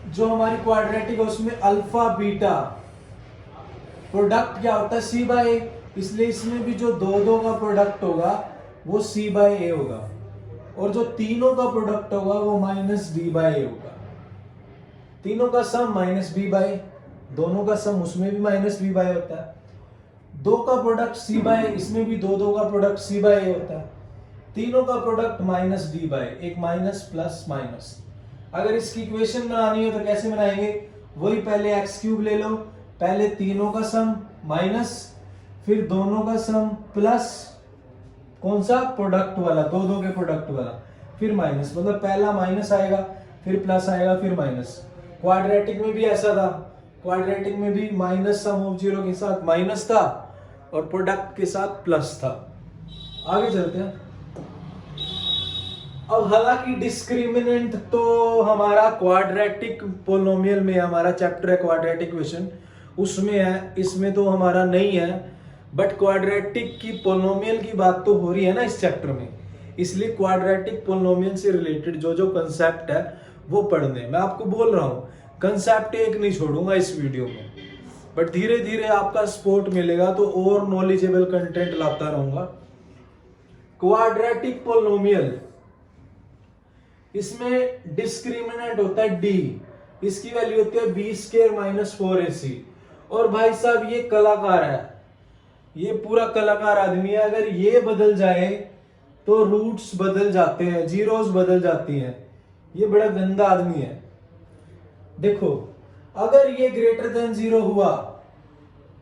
जो हमारी क्वाड्रेटिक है उसमें अल्फा बीटा प्रोडक्ट क्या होता है सी बाई ए, इसलिए इसमें भी जो दो दो का प्रोडक्ट होगा वो सी बाई ए होगा, और जो तीनों का प्रोडक्ट होगा वो माइनस डी बाई ए होगा। तीनों का सम माइनस बी बाई, दोनों का सम उसमें भी माइनस बी बाई होता है। दो का प्रोडक्ट सी बाई, इसमें भी दो दो का प्रोडक्ट सी बाई ए होता है। तीनों का प्रोडक्ट माइनस डी बाई, एक माइनस प्लस माइनस। अगर इसकी इक्वेशन बनानी हो तो कैसे बनाएंगे, वही पहले एक्स क्यूब ले लो, पहले तीनों का सम माइनस, फिर दोनों का सम प्लस कौन सा प्रोडक्ट वाला, दो दो के प्रोडक्ट वाला, फिर माइनस, मतलब पहला माइनस आएगा फिर प्लस आएगा फिर माइनस। क्वाड्रेटिक में भी ऐसा था, क्वाड्रेटिक में भी माइनस सम ऑफ जीरो के साथ माइनस था और प्रोडक्ट के साथ प्लस था। आगे चलते हैं। अब हालांकि डिस्क्रिमिनेंट तो हमारा क्वाड्रेटिक पोलिनोमियल में हमारा चैप्टर है क्वाड्रेटिक इक्वेशन, उसमें है, इसमें तो हमारा नहीं है, बट क्वाड्रेटिक की पोलिनोमियल की बात तो हो रही है ना इस चैप्टर में, इसलिए क्वाड्रेटिक पोलिनोमियल से रिलेटेड जो जो कंसेप्ट है वो पढ़ने मैं आपको बोल रहा हूँ। कंसेप्ट एक नहीं छोड़ूंगा इस वीडियो में, बट धीरे धीरे आपका सपोर्ट मिलेगा तो और नॉलेजेबल कंटेंट लाता रहूंगा। क्वाड्रेटिक पोलिनोमियल, इसमें डिस्क्रिमिनेंट होता है डी, इसकी वैल्यू होती है बी स्क्वायर माइनस 4ac। और भाई साहब ये कलाकार है, ये पूरा कलाकार आदमी है, अगर ये बदल जाए तो रूट्स बदल जाते हैं, जीरोस बदल जाती हैं, ये बड़ा गंदा आदमी है। देखो अगर ये ग्रेटर देन जीरो हुआ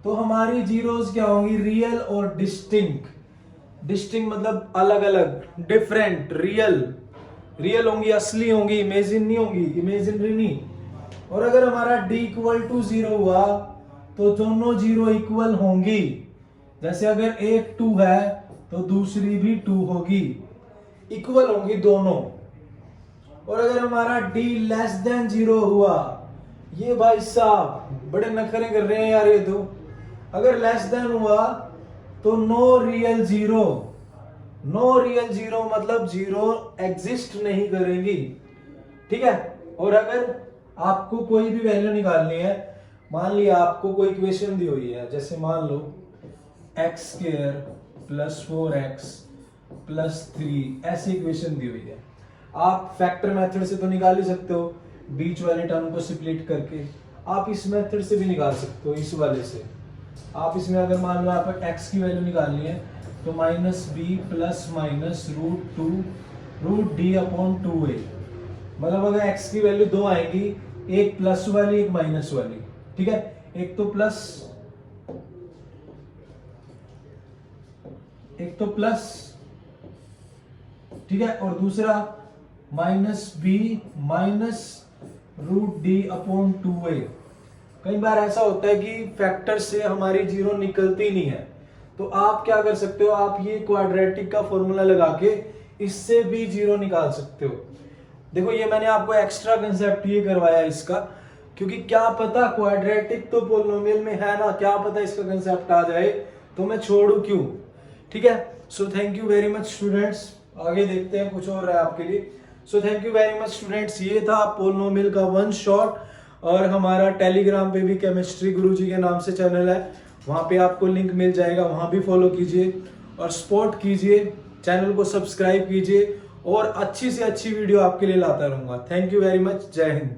तो हमारी जीरोस क्या होंगी, रियल और डिस्टिंक्ट। डिस्टिंक्ट मतलब अलग अलग, डिफरेंट, रियल, रियल होंगी, असली होंगी, इमेजिन नहीं होंगी, इमेजिनरी नहीं। और अगर हमारा d इक्वल टू जीरो हुआ तो दोनों जीरो इक्वल होंगी, जैसे अगर एक 2 है तो दूसरी भी 2 होगी, इक्वल होंगी दोनों। और अगर हमारा d लेस देन जीरो हुआ, ये भाई साहब बड़े नखरे कर रहे हैं यार ये तो, अगर लेस देन हुआ तो no real zero, no real zero मतलब जीरो एग्जिस्ट नहीं करेंगी, ठीक है। और अगर आपको कोई भी वैल्यू निकालनी है, मान लिया आपको कोई इक्वेशन दी हुई है, जैसे मान लो x² + 4x +3 ऐसी इक्वेशन दी हुई है। आप फैक्टर मेथड से तो निकाल ही सकते हो, बीच वाले टर्म को स्प्लिट करके। आप इस मेथड से भी निकाल सकते हो, इस वाले से। आप इसमें अगर मान लो आप x की वैल्यू निकालनी है तो -b प्लस माइनस √d/2a, मतलब अगर x की वैल्यू 2 आएगी, एक प्लस वाली एक माइनस वाली, ठीक है। एक तो प्लस, ठीक है, और दूसरा -b माइनस √d/2a। कई बार ऐसा होता है कि फैक्टर से हमारी जीरो निकलती नहीं है, तो आप क्या कर सकते हो, आप ये क्वाड्रेटिक का फॉर्मूला लगा के इससे भी जीरो निकाल सकते हो। देखो ये मैंने आपको एक्स्ट्रा कंसेप्ट ये करवाया इसका, क्योंकि क्या पता क्वाड्रेटिक तो पोलिनोमियल में है ना, क्या पता इसका कंसेप्ट आ जाए तो मैं छोड़ू क्यों, ठीक है। So thank you very much students, आगे देखते हैं कुछ और है आपके लिए। So thank you very much students, ये था पोलिनोमियल का वन शॉट। और हमारा टेलीग्राम पे भी केमिस्ट्री गुरुजी के नाम से चैनल है, वहाँ पे आपको लिंक मिल जाएगा, वहाँ भी फॉलो कीजिए और सपोर्ट कीजिए, चैनल को सब्सक्राइब कीजिए और अच्छी से अच्छी वीडियो आपके लिए लाता रहूँगा। थैंक यू वेरी मच, जय हिंद।